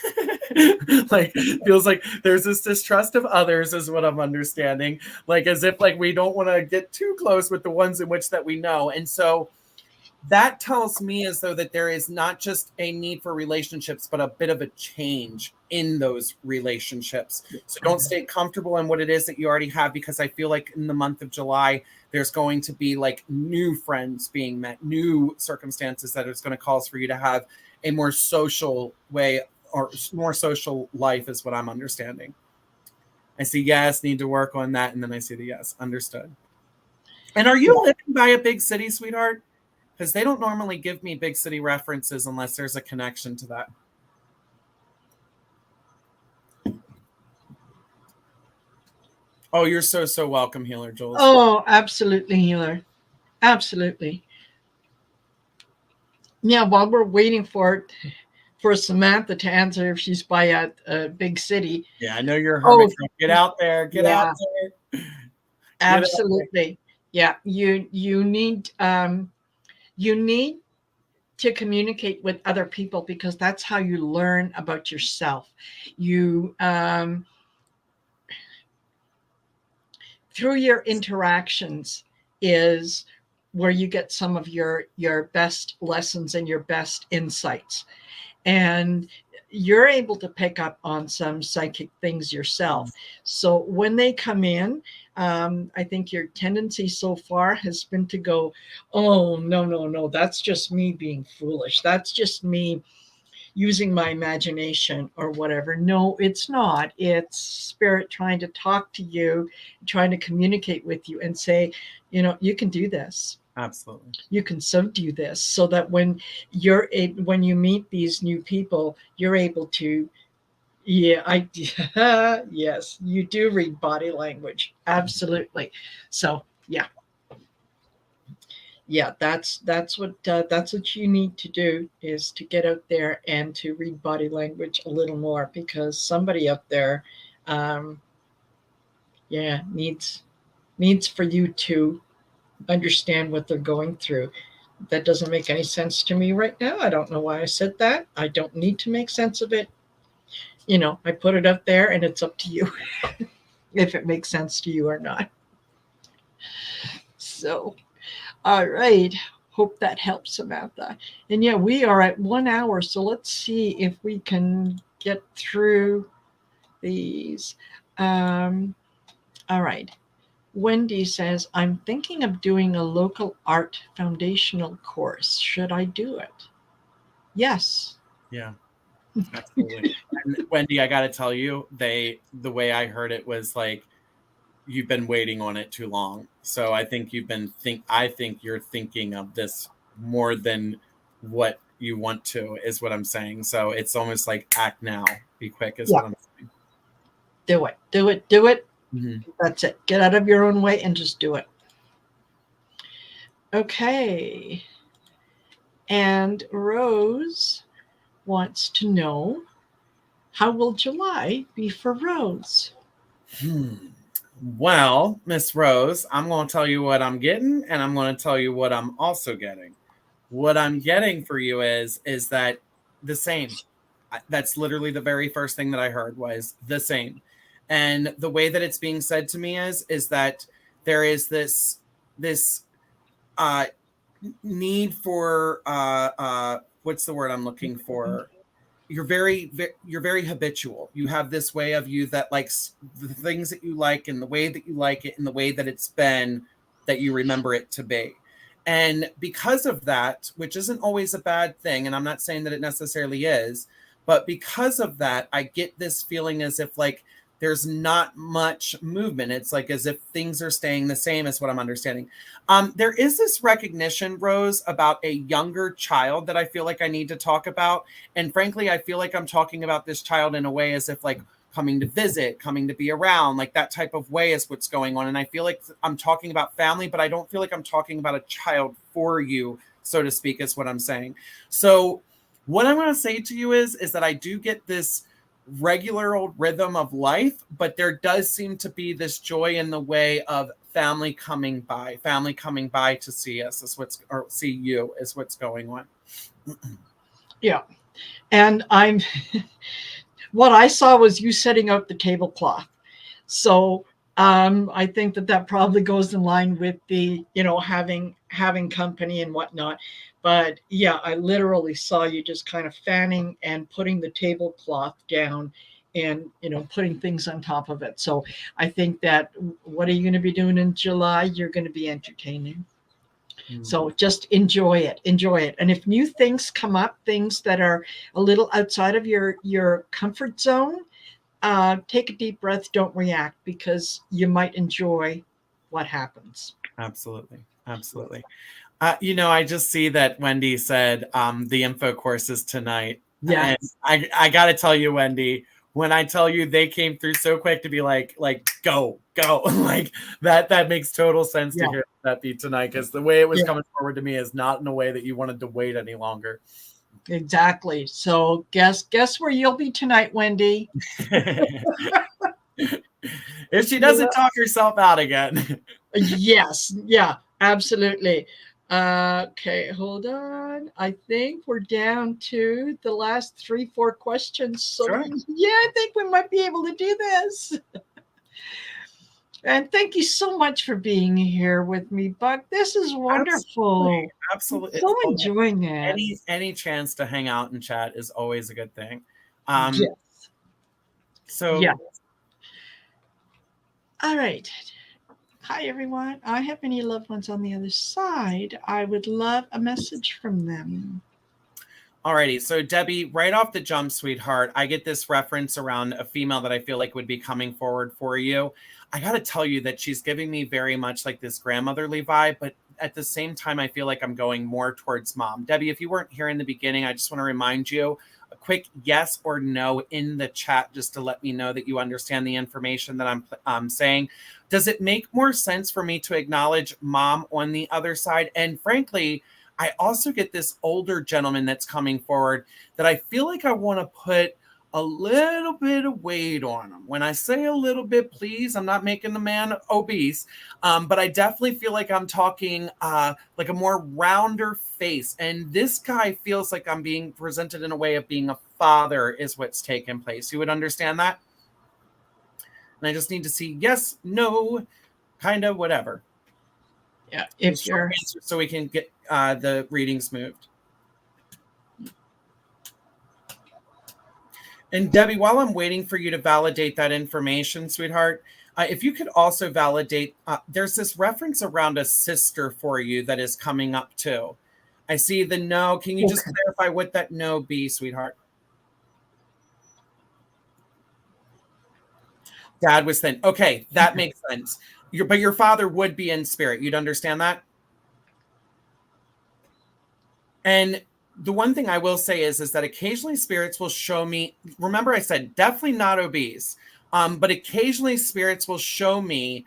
Like, feels like there's this distrust of others is what I'm understanding. Like, as if like we don't want to get too close with the ones in which that we know. And so that tells me as though that there is not just a need for relationships, but a bit of a change in those relationships. So don't stay comfortable in what it is that you already have, because I feel like in the month of July, there's going to be like new friends being met, new circumstances that is going to cause for you to have a more social way or more social life is what I'm understanding. I see yes, need to work on that. And then I see the yes, understood. And are you living by a big city, sweetheart? Because they don't normally give me big city references unless there's a connection to that. Oh, you're so welcome, Healer Jules. Oh, absolutely, Healer. Absolutely. Yeah, while we're waiting for Samantha to answer if she's by a big city. Yeah, I know you're a hermit. Get out there. Get out there. Absolutely. Yeah, you need to communicate with other people, because that's how you learn about yourself. You through your interactions is where you get some of your best lessons and your best insights. And you're able to pick up on some psychic things yourself. So when they come in, I think your tendency so far has been to go, oh, no, that's just me being foolish. That's just me using my imagination or whatever. No, it's not. It's spirit trying to talk to you, trying to communicate with you and say, you can do this. Absolutely. You can subdue this so that when you meet these new people, you're able to, yes, you do read body language. Absolutely. So yeah, that's what you need to do, is to get out there and to read body language a little more, because somebody up there, um, needs for you to understand what they're going through. That doesn't make any sense to me right now. I don't know why I said that. I don't need to make sense of it. I put it up there, and it's up to you if it makes sense to you or not. So, all right. Hope that helps, Samantha. And yeah, we are at 1 hour. So let's see if we can get through these. All right. Wendy says, I'm thinking of doing a local art foundational course. Should I do it? Yes. Yeah, absolutely. And Wendy, I got to tell you, the way I heard it was like, you've been waiting on it too long. So I think I think you're thinking of this more than what you want to, is what I'm saying. So it's almost like act now, be quick is what I'm saying. Do it, do it, do it. Mm-hmm. That's it. Get out of your own way and just do it. Okay. And Rose wants to know, how will July be for Rose? Well, Miss Rose, I'm going to tell you what I'm getting, and I'm going to tell you what I'm also getting. What I'm getting for you is that the same. That's literally the very first thing that I heard, was the same. And the way that it's being said to me is that there is this need for what's the word I'm looking for? You're very habitual. You have this way of you that likes the things that you like, and the way that you like it, and the way that it's been, that you remember it to be. And because of that, which isn't always a bad thing, and I'm not saying that it necessarily is, but because of that, I get this feeling as if like there's not much movement. It's like as if things are staying the same, is what I'm understanding. There is this recognition, Rose, about a younger child that I feel like I need to talk about. And frankly, I feel like I'm talking about this child in a way as if like coming to visit, coming to be around, like that type of way is what's going on. And I feel like I'm talking about family, but I don't feel like I'm talking about a child for you, so to speak, is what I'm saying. So what I'm going to say to you is that I do get this regular old rhythm of life, but there does seem to be this joy in the way of family coming by to see us, or see you, is what's going on. Yeah. And what I saw was you setting out the tablecloth. So I think that probably goes in line with the, having company and whatnot. But yeah, I literally saw you just kind of fanning and putting the tablecloth down, and, putting things on top of it. So I think that, what are you going to be doing in July? You're going to be entertaining. So just enjoy it. And if new things come up, things that are a little outside of your comfort zone, take a deep breath. Don't react, because you might enjoy what happens. Absolutely. I just see that Wendy said the info course is tonight. Yeah. And I got to tell you, Wendy, when I tell you they came through so quick to be like go like that makes total sense to hear that be tonight, because the way it was coming forward to me is not in a way that you wanted to wait any longer. Exactly. So guess where you'll be tonight, Wendy. If she doesn't talk herself out again. Yes. Yeah, absolutely. Okay, hold on. I think we're down to the last 3-4 questions. So sure. Yeah, I think we might be able to do this. And thank you so much for being here with me, Buck. This is wonderful. Absolutely. I'm so enjoying it. Any chance to hang out and chat is always a good thing. Yes. So yeah. All right. Hi, everyone. I have any loved ones on the other side. I would love a message from them. Alrighty, so Debbie, right off the jump, sweetheart, I get this reference around a female that I feel like would be coming forward for you. I got to tell you that she's giving me very much like this grandmotherly vibe, but at the same time, I feel like I'm going more towards mom. Debbie, if you weren't here in the beginning, I just want to remind you a quick yes or no in the chat, just to let me know that you understand the information that I'm saying. Does it make more sense for me to acknowledge mom on the other side? And frankly, I also get this older gentleman that's coming forward that I feel like I want to put a little bit of weight on him. When I say a little bit, please, I'm not making the man obese, but I definitely feel like I'm talking like a more rounder face. And this guy feels like I'm being presented in a way of being a father is what's taking place. You would understand that? And I just need to see yes, no, kind of whatever. Yeah, if you're so we can get the readings moved. And Debbie, while I'm waiting for you to validate that information, sweetheart, if you could also validate, there's this reference around a sister for you that is coming up too. I see the no. Can you just clarify what that no be, sweetheart? Dad was thin. Okay, that makes sense. But your father would be in spirit. You'd understand that? And the one thing I will say is that occasionally spirits will show me, remember I said definitely not obese, but occasionally spirits will show me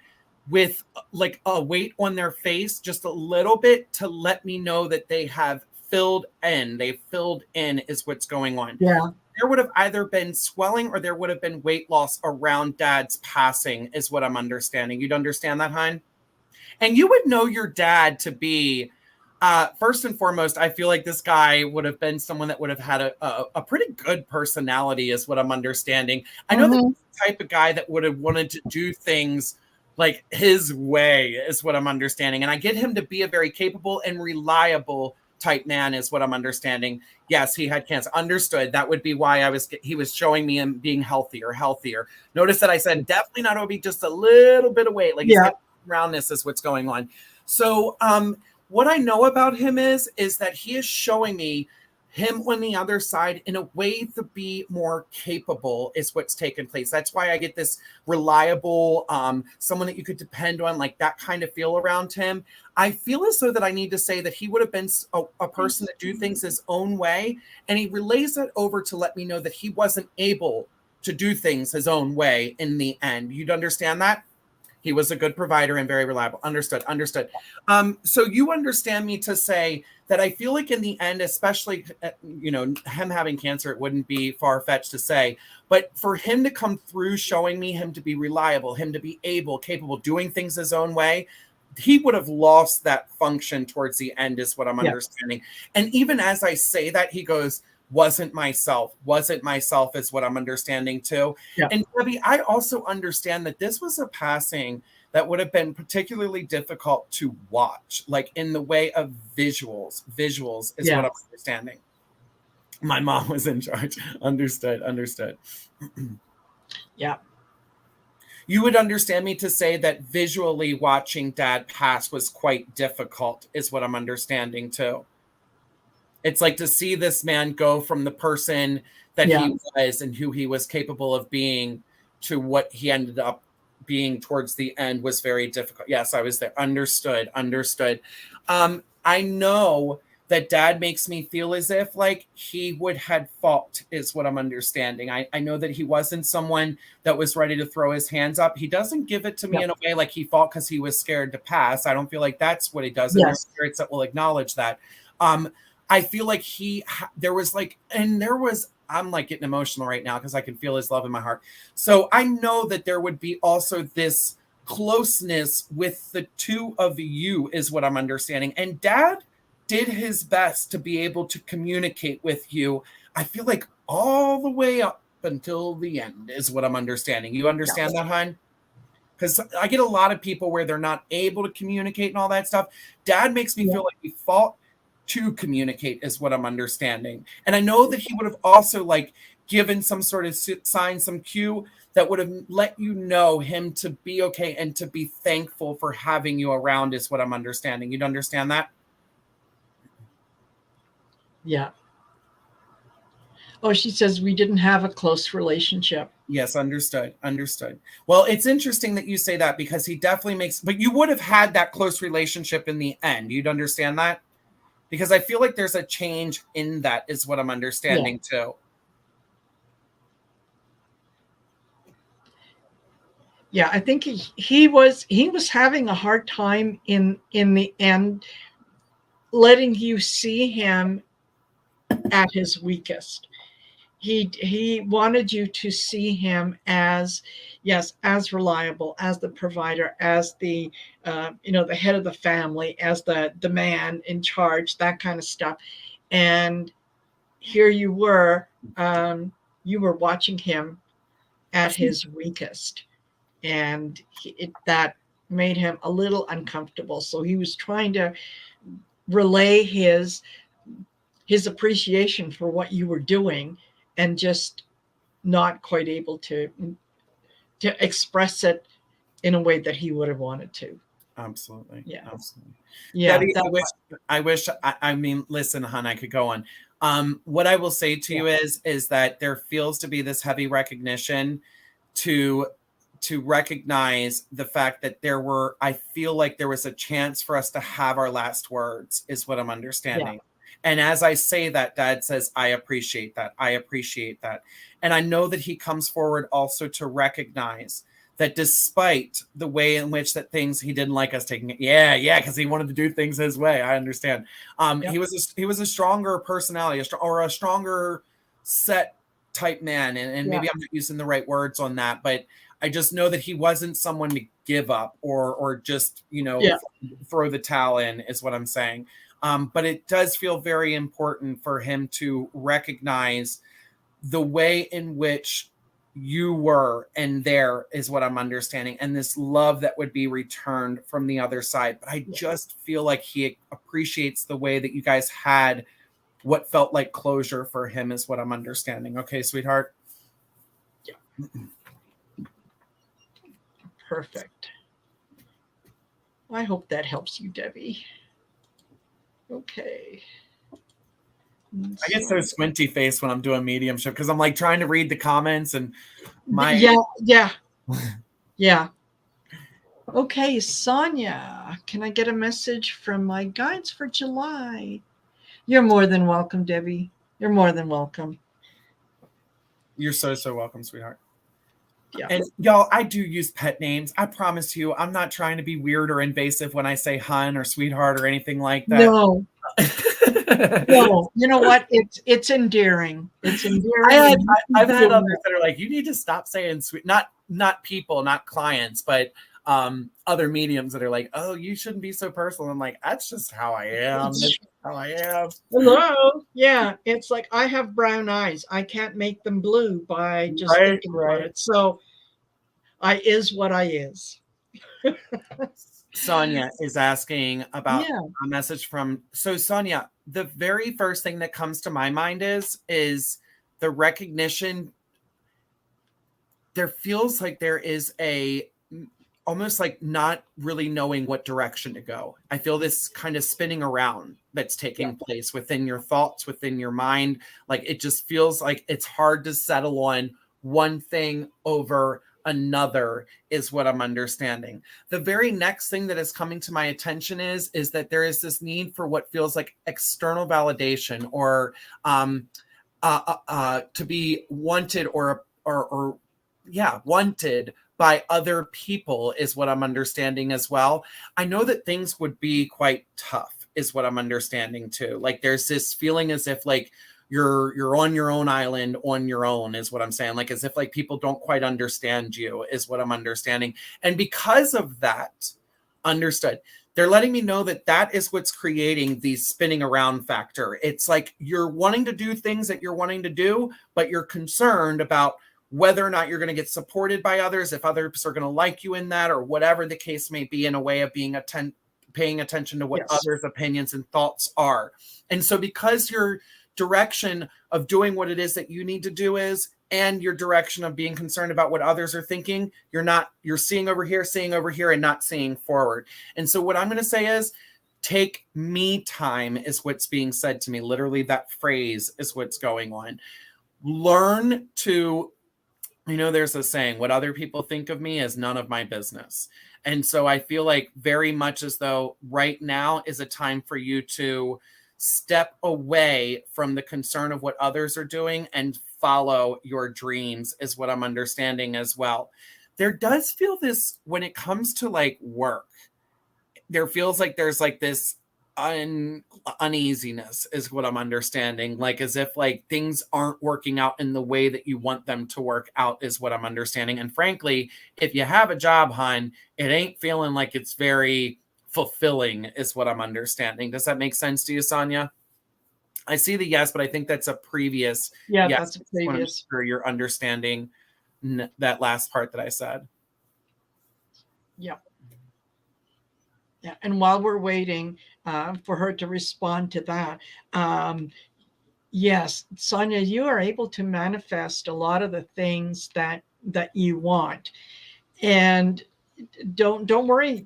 with like a weight on their face, just a little bit, to let me know that they have filled in. They filled in is what's going on. Yeah. There would have either been swelling or there would have been weight loss around Dad's passing is what I'm understanding. You'd understand that, hon? And you would know your dad to be, first and foremost, I feel like this guy would have been someone that would have had a pretty good personality is what I'm understanding. I know that he's the type of guy that would have wanted to do things like his way is what I'm understanding. And I get him to be a very capable and reliable type man is what I'm understanding. Yes, he had cancer. Understood. That would be why he was showing me him being healthier. Notice that I said definitely not obese, just a little bit of weight. Like he's getting roundness is what's going on. So what I know about him is that he is showing me him on the other side in a way to be more capable is what's taking place. That's why I get this reliable, someone that you could depend on, like that kind of feel around him. I feel as though that I need to say that he would have been a person to do things his own way. And he relays that over to let me know that he wasn't able to do things his own way in the end. You'd understand that? He was a good provider and very reliable. Understood. So you understand me to say that I feel like in the end, especially, him having cancer, it wouldn't be far-fetched to say, but for him to come through showing me him to be reliable, him to be capable, doing things his own way, he would have lost that function towards the end is what I'm understanding. And even as I say that, he goes, wasn't myself is what I'm understanding too. Yeah. And Debbie, I also understand that this was a passing that would have been particularly difficult to watch, like in the way of visuals is what I'm understanding. My mom was in charge. Understood. Yeah. You would understand me to say that visually watching Dad pass was quite difficult is what I'm understanding too. It's like to see this man go from the person that he was and who he was capable of being to what he ended up being towards the end was very difficult. Yes, I was there. Understood. I know that Dad makes me feel as if like he would had fought is what I'm understanding. I know that he wasn't someone that was ready to throw his hands up. He doesn't give it to me in a way like he fought because he was scared to pass. I don't feel like that's what he does. And there's spirits that will acknowledge that. I feel like I'm like getting emotional right now because I can feel his love in my heart. So I know that there would be also this closeness with the two of you is what I'm understanding. And Dad did his best to be able to communicate with you. I feel like all the way up until the end is what I'm understanding. You understand that, hon? Because I get a lot of people where they're not able to communicate and all that stuff. Dad makes me feel like he fought to communicate is what I'm understanding. And I know that he would have also like given some sort of sign, some cue that would have let you know him to be okay and to be thankful for having you around is what I'm understanding. You'd understand that? Yeah. Oh, she says we didn't have a close relationship. Yes, understood. Well, it's interesting that you say that, because he definitely makes, but you would have had that close relationship in the end. You'd understand that? Because I feel like there's a change in that, is what I'm understanding too. Yeah, I think he was having a hard time in the end, letting you see him at his weakest. He wanted you to see him as, yes, as reliable, as the provider, as the the head of the family, as the man in charge, that kind of stuff. And here you were watching him at his weakest, and that made him a little uncomfortable. So he was trying to relay his appreciation for what you were doing, and just not quite able to express it in a way that he would have wanted to. Absolutely. Yeah. Absolutely. Yeah. Debbie, I wish, I mean, listen, hon, I could go on. What I will say to you is that there feels to be this heavy recognition to recognize the fact that I feel like there was a chance for us to have our last words, is what I'm understanding. And as I say that, Dad says, I appreciate that. I appreciate that. And I know that he comes forward also to recognize that despite the way in which that things, he didn't like us taking it. Yeah, because he wanted to do things his way. I understand. He was a stronger personality, or a stronger set type man. And maybe I'm not using the right words on that, but I just know that he wasn't someone to give up or just, throw the towel in, is what I'm saying. But it does feel very important for him to recognize the way in which you were, and there is what I'm understanding, and this love that would be returned from the other side. But I just feel like he appreciates the way that you guys had what felt like closure for him, is what I'm understanding. Okay, sweetheart? Yeah. Perfect. I hope that helps you, Debbie. Okay. I get so squinty faced when I'm doing mediumship, because I'm like trying to read the comments and yeah. Okay, Sonia, can I get a message from my guides for July? You're more than welcome, Debbie. You're more than welcome. You're so welcome, sweetheart. Yeah. And y'all, I do use pet names. I promise you, I'm not trying to be weird or invasive when I say hun or sweetheart or anything like that. No. No, you know what? It's endearing. It's endearing. I've had others that are like, you need to stop saying sweet. Not people, not clients, but other mediums that are like, oh, you shouldn't be so personal. I'm like, that's just how I am. That's how I am. Hello. Yeah, it's like I have brown eyes. I can't make them blue by just thinking about it. So I is what I is. Sonia is asking about a message from. So Sonia, the very first thing that comes to my mind is the recognition. There feels like there is almost like not really knowing what direction to go. I feel this kind of spinning around that's taking place within your thoughts, within your mind. Like it just feels like it's hard to settle on one thing over another, is what I'm understanding. The very next thing that is coming to my attention is that there is this need for what feels like external validation, or to be wanted or wanted by other people, is what I'm understanding as well. I know that things would be quite tough, is what I'm understanding too. Like there's this feeling as if like you're on your own island on your own, is what I'm saying. Like as if like people don't quite understand you, is what I'm understanding. And because of that, understood, they're letting me know that that is what's creating the spinning around factor. It's like you're wanting to do things that you're wanting to do, but you're concerned about whether or not you're going to get supported by others, if others are going to like you in that, or whatever the case may be, in a way of being paying attention to what others' opinions and thoughts are. And so because your direction of doing what it is that you need to do and your direction of being concerned about what others are thinking, you're seeing over here and not seeing forward. And so what I'm going to say is, take me time, is what's being said to me. Literally that phrase is what's going on. learn to, there's a saying, what other people think of me is none of my business. And so I feel like very much as though right now is a time for you to step away from the concern of what others are doing and follow your dreams, is what I'm understanding as well. There does feel this when it comes to like work, there feels like there's like this uneasiness, is what I'm understanding. Like as if like things aren't working out in the way that you want them to work out, is what I'm understanding. And frankly, if you have a job, hon, it ain't feeling like it's very fulfilling, is what I'm understanding. Does that make sense to you, Sonia? I see the yes, but I think that's a previous yes. That's a previous. For your understanding that last part that I said. Yeah. Yeah. And while we're waiting for her to respond to that, yes, Sonia, you are able to manifest a lot of the things that you want, and don't worry.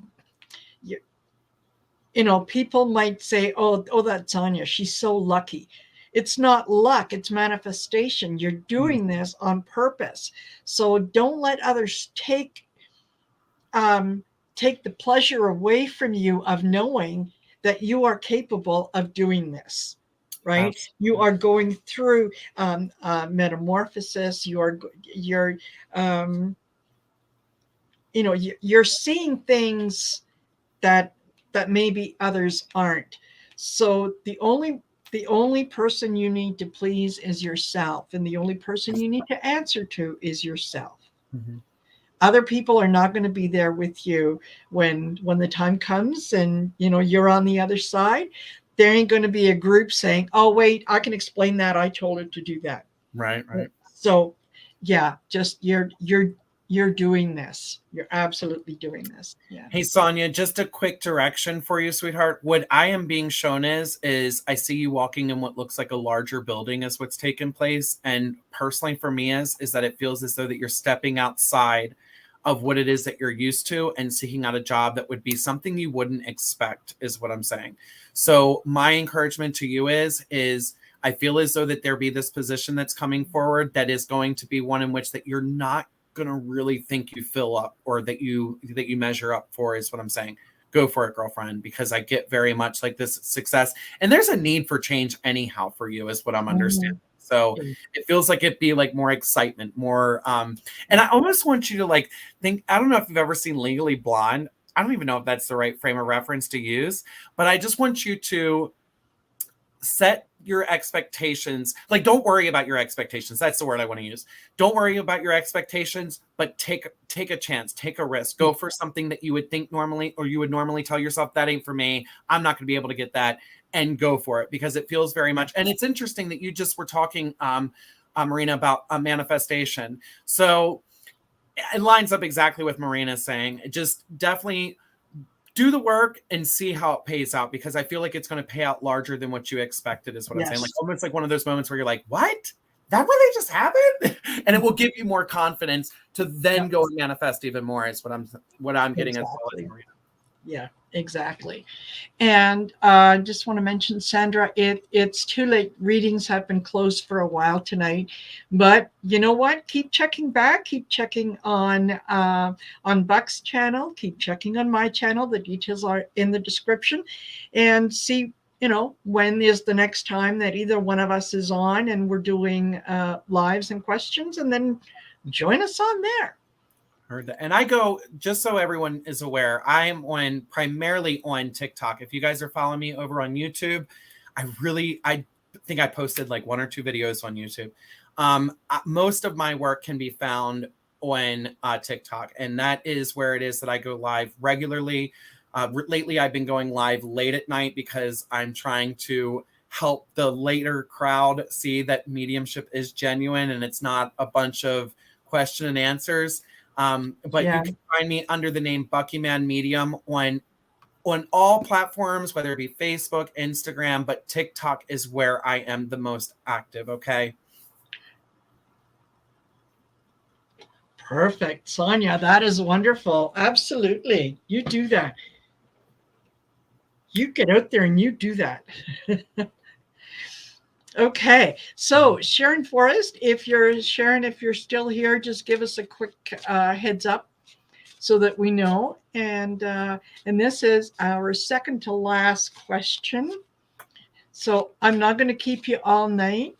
People might say, oh, that's Sonia, she's so lucky. It's not luck, it's manifestation. You're doing this on purpose. So don't let others take the pleasure away from you of knowing that you are capable of doing this, right? Absolutely. You are going through metamorphosis. You're seeing things that maybe others aren't. So the only person you need to please is yourself, and the only person you need to answer to is yourself. Mm-hmm. Other people are not going to be there with you when the time comes and you're on the other side. There ain't going to be a group saying, oh wait, I can explain that, I told her to do that. Right. So yeah, just you're doing this. You're absolutely doing this. Yeah. Hey, Sonia, just a quick direction for you, sweetheart. What I am being shown is I see you walking in what looks like a larger building is what's taken place. And personally for me is that it feels as though that you're stepping outside of what it is that you're used to and seeking out a job that would be something you wouldn't expect, is what I'm saying. So my encouragement to you is I feel as though that there be this position that's coming forward that is going to be one in which that you're not going to really think you fill up or that you measure up for, is what I'm saying. Go for it, girlfriend, because I get very much like this success, and there's a need for change anyhow for you, is what I'm understanding. So it feels like it'd be like more excitement, more and I almost want you to like think, I don't know if you've ever seen Legally Blonde. I don't even know if that's the right frame of reference to use, but I just want you to set your expectations. Like, don't worry about your expectations. That's the word I want to use. Don't worry about your expectations, but take a chance, take a risk, go for something that you would think normally, or you would normally tell yourself, that ain't for me, I'm not going to be able to get that, and go for it, because it feels very much. And it's interesting that you just were talking, Marina, about a manifestation. So it lines up exactly with Marina's saying. Just definitely do the work and see how it pays out, because I feel like it's going to pay out larger than what you expected, is what I'm saying. Like almost like one of those moments where you're like, what? That really just happened? And it will give you more confidence to then go and manifest even more, is what I'm getting as well as Marina. Yeah, exactly. And just want to mention, Sandra, it's too late. Readings have been closed for a while tonight, but you know what? Keep checking back. Keep checking on Buck's channel. Keep checking on my channel. The details are in the description, and see when is the next time that either one of us is on and we're doing lives and questions, and then join us on there. Heard that. And I go, just so everyone is aware, I'm primarily on TikTok. If you guys are following me over on YouTube, I think I posted like 1 or 2 videos on YouTube. Most of my work can be found on TikTok, and that is where it is that I go live regularly. Lately, I've been going live late at night because I'm trying to help the later crowd see that mediumship is genuine and it's not a bunch of question and answers. But you can find me under the name Bucky Man Medium on all platforms, whether it be Facebook, Instagram, but TikTok is where I am the most active. Okay. Perfect. Sonia, that is wonderful. Absolutely. You do that. You get out there and you do that. Okay, so Sharon Forrest, if you're still here, just give us a quick heads up so that we know. And this is our second to last question. So I'm not going to keep you all night.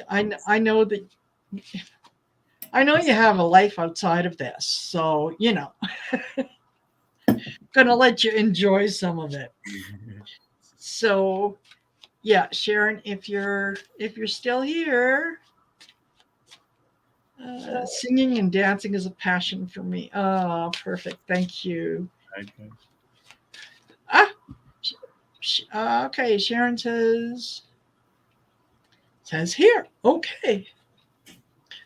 I know that you have a life outside of this, so gonna let you enjoy some of it. So yeah, Sharon, if you're still here, singing and dancing is a passion for me. Oh, perfect. Thank you. Okay. Okay. Sharon says here. Okay.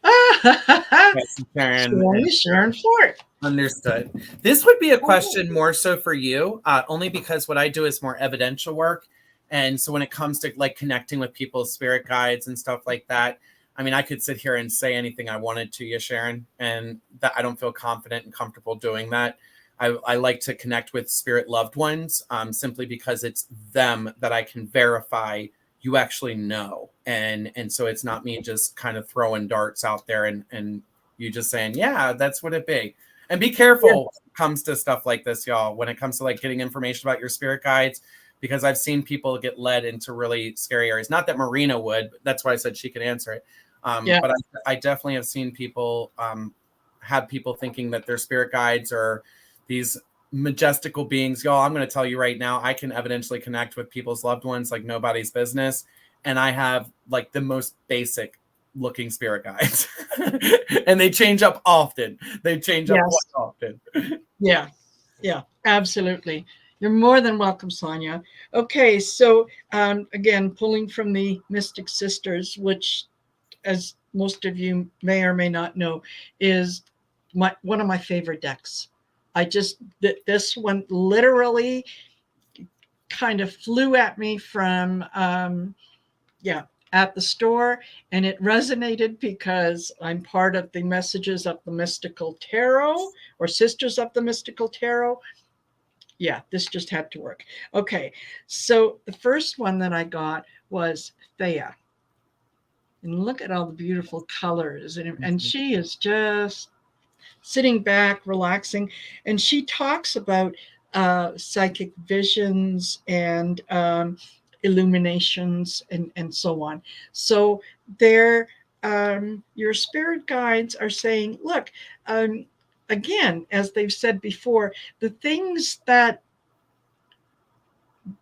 Yes, Sharon. Sharon Fort. Understood. This would be a question more so for you, only because what I do is more evidential work. And so when it comes to like connecting with people's spirit guides and stuff like that, I mean, I could sit here and say anything I wanted to you, Sharon, and that I don't feel confident and comfortable doing that. I like to connect with spirit loved ones simply because it's them that I can verify you actually know. And so it's not me just kind of throwing darts out there and you just saying, yeah, that's what it be. And be careful when it comes to stuff like this, y'all, when it comes to like getting information about your spirit guides, because I've seen people get led into really scary areas. Not that Marina would, but that's why I said she could answer it. But I definitely have seen people have people thinking that their spirit guides are these majestical beings. Y'all, I'm going to tell you right now, I can evidentially connect with people's loved ones like nobody's business. And I have like the most basic looking spirit guides. And they change up often. They change up quite often. Yeah, absolutely. You're more than welcome, Sonia. Okay, so again, pulling from the Mystic Sisters, which, as most of you may or may not know, is one of my favorite decks. This one literally kind of flew at me from at the store, and it resonated because I'm part of the Messages of the Mystical Tarot, or Sisters of the Mystical Tarot. Yeah, this just had to work. Okay, so the first one that I got was Thea. And look at all the beautiful colors. And she is just sitting back, relaxing. And she talks about psychic visions and illuminations and so on. So they're your spirit guides are saying, look, again, as they've said before, the things that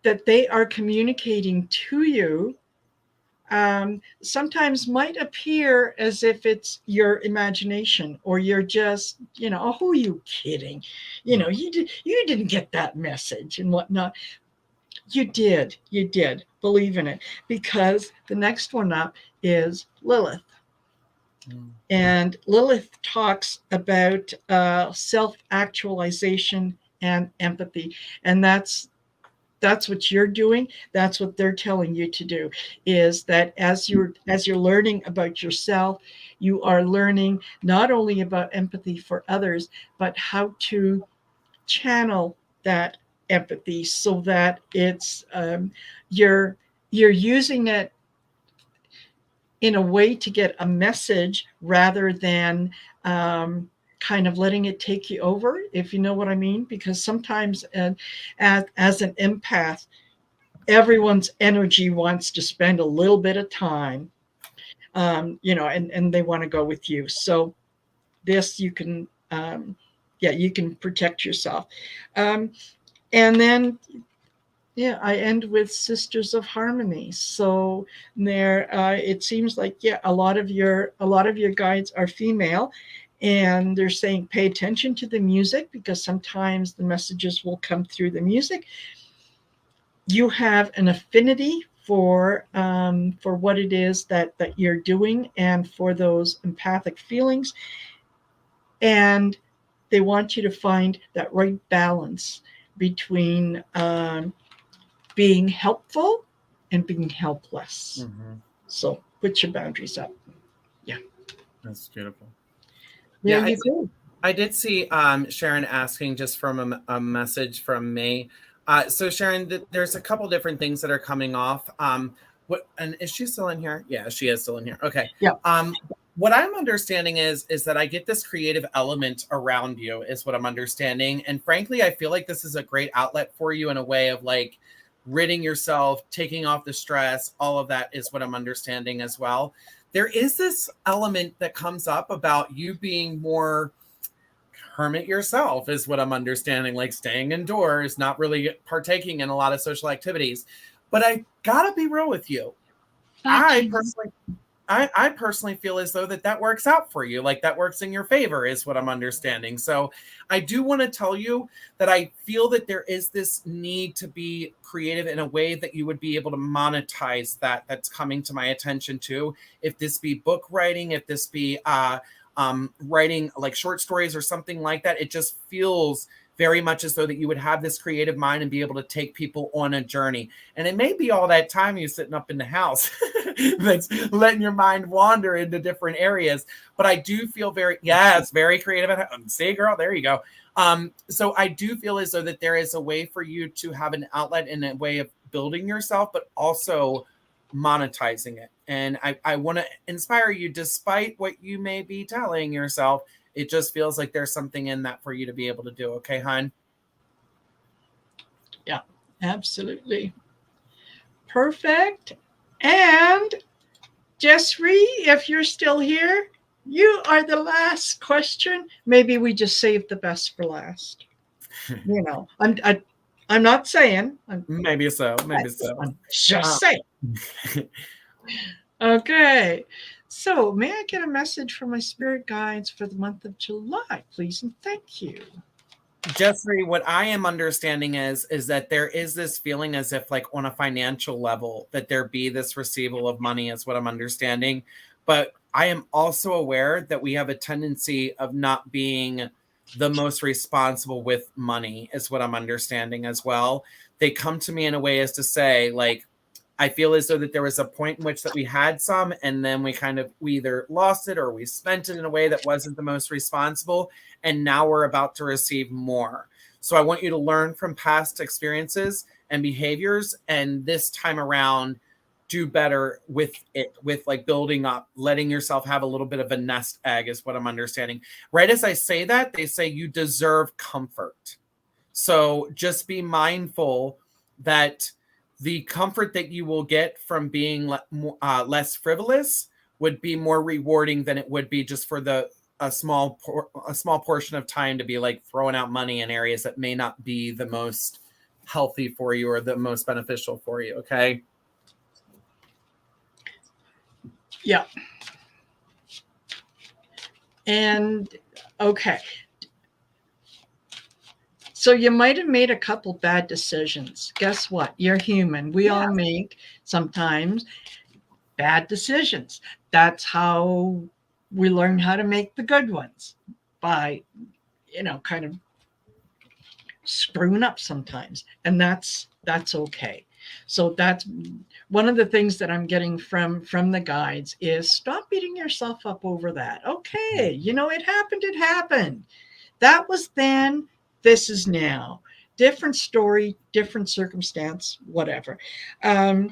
they are communicating to you sometimes might appear as if it's your imagination, or you're just, oh, who are you kidding? You didn't get that message and whatnot. You did. Believe in it, because the next one up is Lilith. And Lilith talks about self-actualization and empathy. And that's what you're doing. That's what they're telling you to do, is that as you're learning about yourself, you are learning not only about empathy for others, but how to channel that empathy so that it's you're using it in a way to get a message rather than kind of letting it take you over, if you know what I mean. Because sometimes as an empath, everyone's energy wants to spend a little bit of time, and they want to go with you. So this, you can, you can protect yourself. And then I end with Sisters of Harmony. So there, it seems like a lot of your guides are female, and they're saying pay attention to the music, because sometimes the messages will come through the music. You have an affinity for what it is that you're doing, and for those empathic feelings, and they want you to find that right balance between being helpful and being helpless. So put your boundaries up. Yeah, that's beautiful. There you go. I did see Sharon asking just from a message from me. So Sharon, there's a couple different things that are coming off. What, and is she still in here? Yeah, she is still in here. Okay. Yeah. What I'm understanding is that I get this creative element around you is what I'm understanding. And frankly, I feel like this is a great outlet for you in a way of like ridding yourself, taking off the stress. All of that is what I'm understanding as well. There is this element that comes up about you being more hermit yourself is what I'm understanding, like staying indoors, not really partaking in a lot of social activities. But I gotta be real with you. I personally feel as though that works out for you. Like that works in your favor is what I'm understanding. So I do want to tell you that I feel that there is this need to be creative in a way that you would be able to monetize that. That's coming to my attention too. If this be book writing, if this be writing like short stories or something like that, it just feels very much as though that you would have this creative mind and be able to take people on a journey. And it may be all that time you sitting up in the house that's letting your mind wander into different areas. But I do feel very creative. See, girl, there you go. So I do feel as though that there is a way for you to have an outlet and a way of building yourself, but also monetizing it. And I want to inspire you, despite what you may be telling yourself. It just feels like there's something in that for you to be able to do. Okay, hon? Yeah, absolutely. Perfect. And Jessry, if you're still here, you are the last question. Maybe we just saved the best for last. You know, I'm not saying. Maybe so. Maybe so. I'm just saying. Okay. So, may I get a message from my spirit guides for the month of July, please? And thank you. Jeffrey, what I am understanding is that there is this feeling as if like on a financial level that there be this receival of money is what I'm understanding. But I am also aware that we have a tendency of not being the most responsible with money is what I'm understanding as well. They come to me in a way as to say, like, I feel as though that there was a point in which that we had some, and then we either lost it or we spent it in a way that wasn't the most responsible. And now we're about to receive more. So I want you to learn from past experiences and behaviors. And this time around, do better with it, with like building up, letting yourself have a little bit of a nest egg is what I'm understanding. Right as I say that, they say you deserve comfort. So just be mindful that the comfort that you will get from being less frivolous would be more rewarding than it would be just for a small portion of time to be like throwing out money in areas that may not be the most healthy for you or the most beneficial for you. Okay. Yeah. And okay. So you might have made a couple bad decisions. Guess what? You're human. We all make sometimes bad decisions. That's how we learn how to make the good ones, by, kind of screwing up sometimes. And that's okay. So that's one of the things that I'm getting from the guides is stop beating yourself up over that. Okay, it happened. That was then. This is now. Different story, different circumstance, whatever. And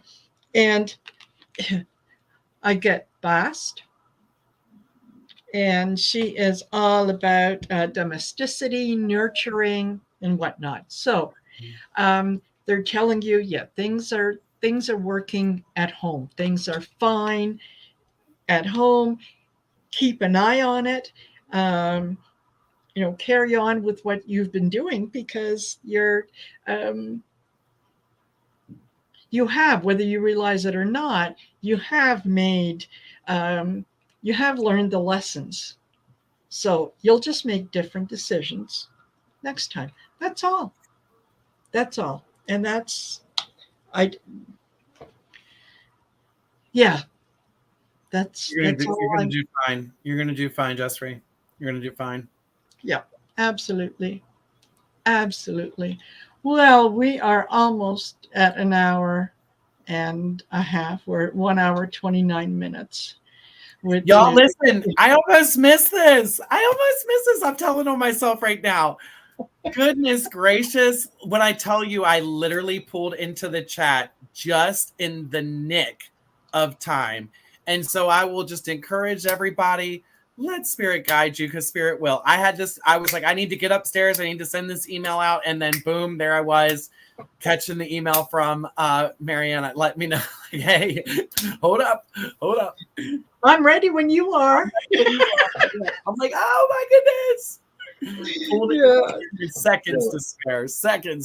I get Bast, and she is all about domesticity, nurturing, and whatnot. So they're telling you, things are working at home. Things are fine at home. Keep an eye on it. Carry on with what you've been doing, because you have, whether you realize it or not, you have learned the lessons. So you'll just make different decisions next time. That's all. And that's you're gonna do fine. You're gonna do fine, Jessry. You're gonna do fine. Yeah, absolutely. Well, we are almost at an hour and a half. We're at 1 hour, 29 minutes. Y'all listen, I almost missed this. I'm telling on myself right now. Goodness gracious. When I tell you, I literally pulled into the chat just in the nick of time. And so I will just encourage everybody, let Spirit guide you, because Spirit will. I was like, I need to get upstairs. I need to send this email out. And then boom, there I was catching the email from Mariana. Let me know, like, hey, hold up. I'm ready when you are. I'm like, oh my goodness. Yeah. Seconds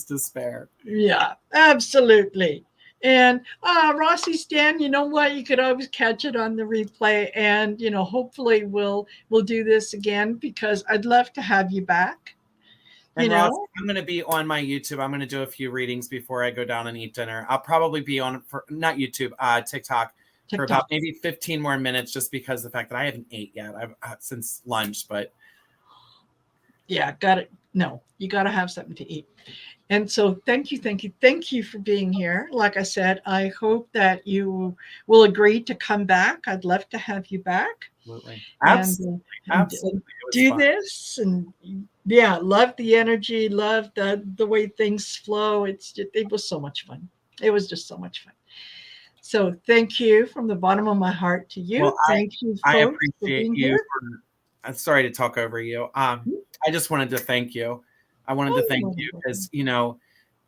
to spare. Yeah, absolutely. And Rossi's Dan, you know what? You could always catch it on the replay, and hopefully we'll do this again, because I'd love to have you back. And Ross, I'm going to be on my YouTube. I'm going to do a few readings before I go down and eat dinner. I'll probably be on for not YouTube, TikTok for about maybe 15 more minutes, just because of the fact that I haven't ate yet. I've since lunch, but yeah, you got to have something to eat. And so thank you for being here. Like I said, I hope that you will agree to come back. I'd love to have you back. Absolutely. And do this. And yeah, love the energy, love the way things flow. It was so much fun. It was just so much fun. So thank you from the bottom of my heart to you. Well, thank you, folks, I appreciate you. Here. I'm sorry to talk over you. I just wanted to thank you. I wanted to thank you because,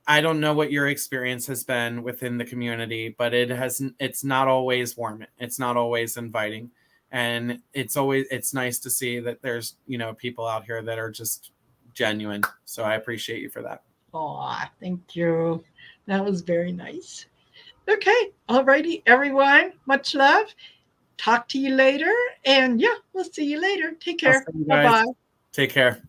I don't know what your experience has been within the community, but it's not always warm. It's not always inviting. And it's nice to see that there's, people out here that are just genuine. So I appreciate you for that. Oh, thank you. That was very nice. Okay. All righty, everyone. Much love. Talk to you later. And yeah, we'll see you later. Take care. Bye-bye. Take care.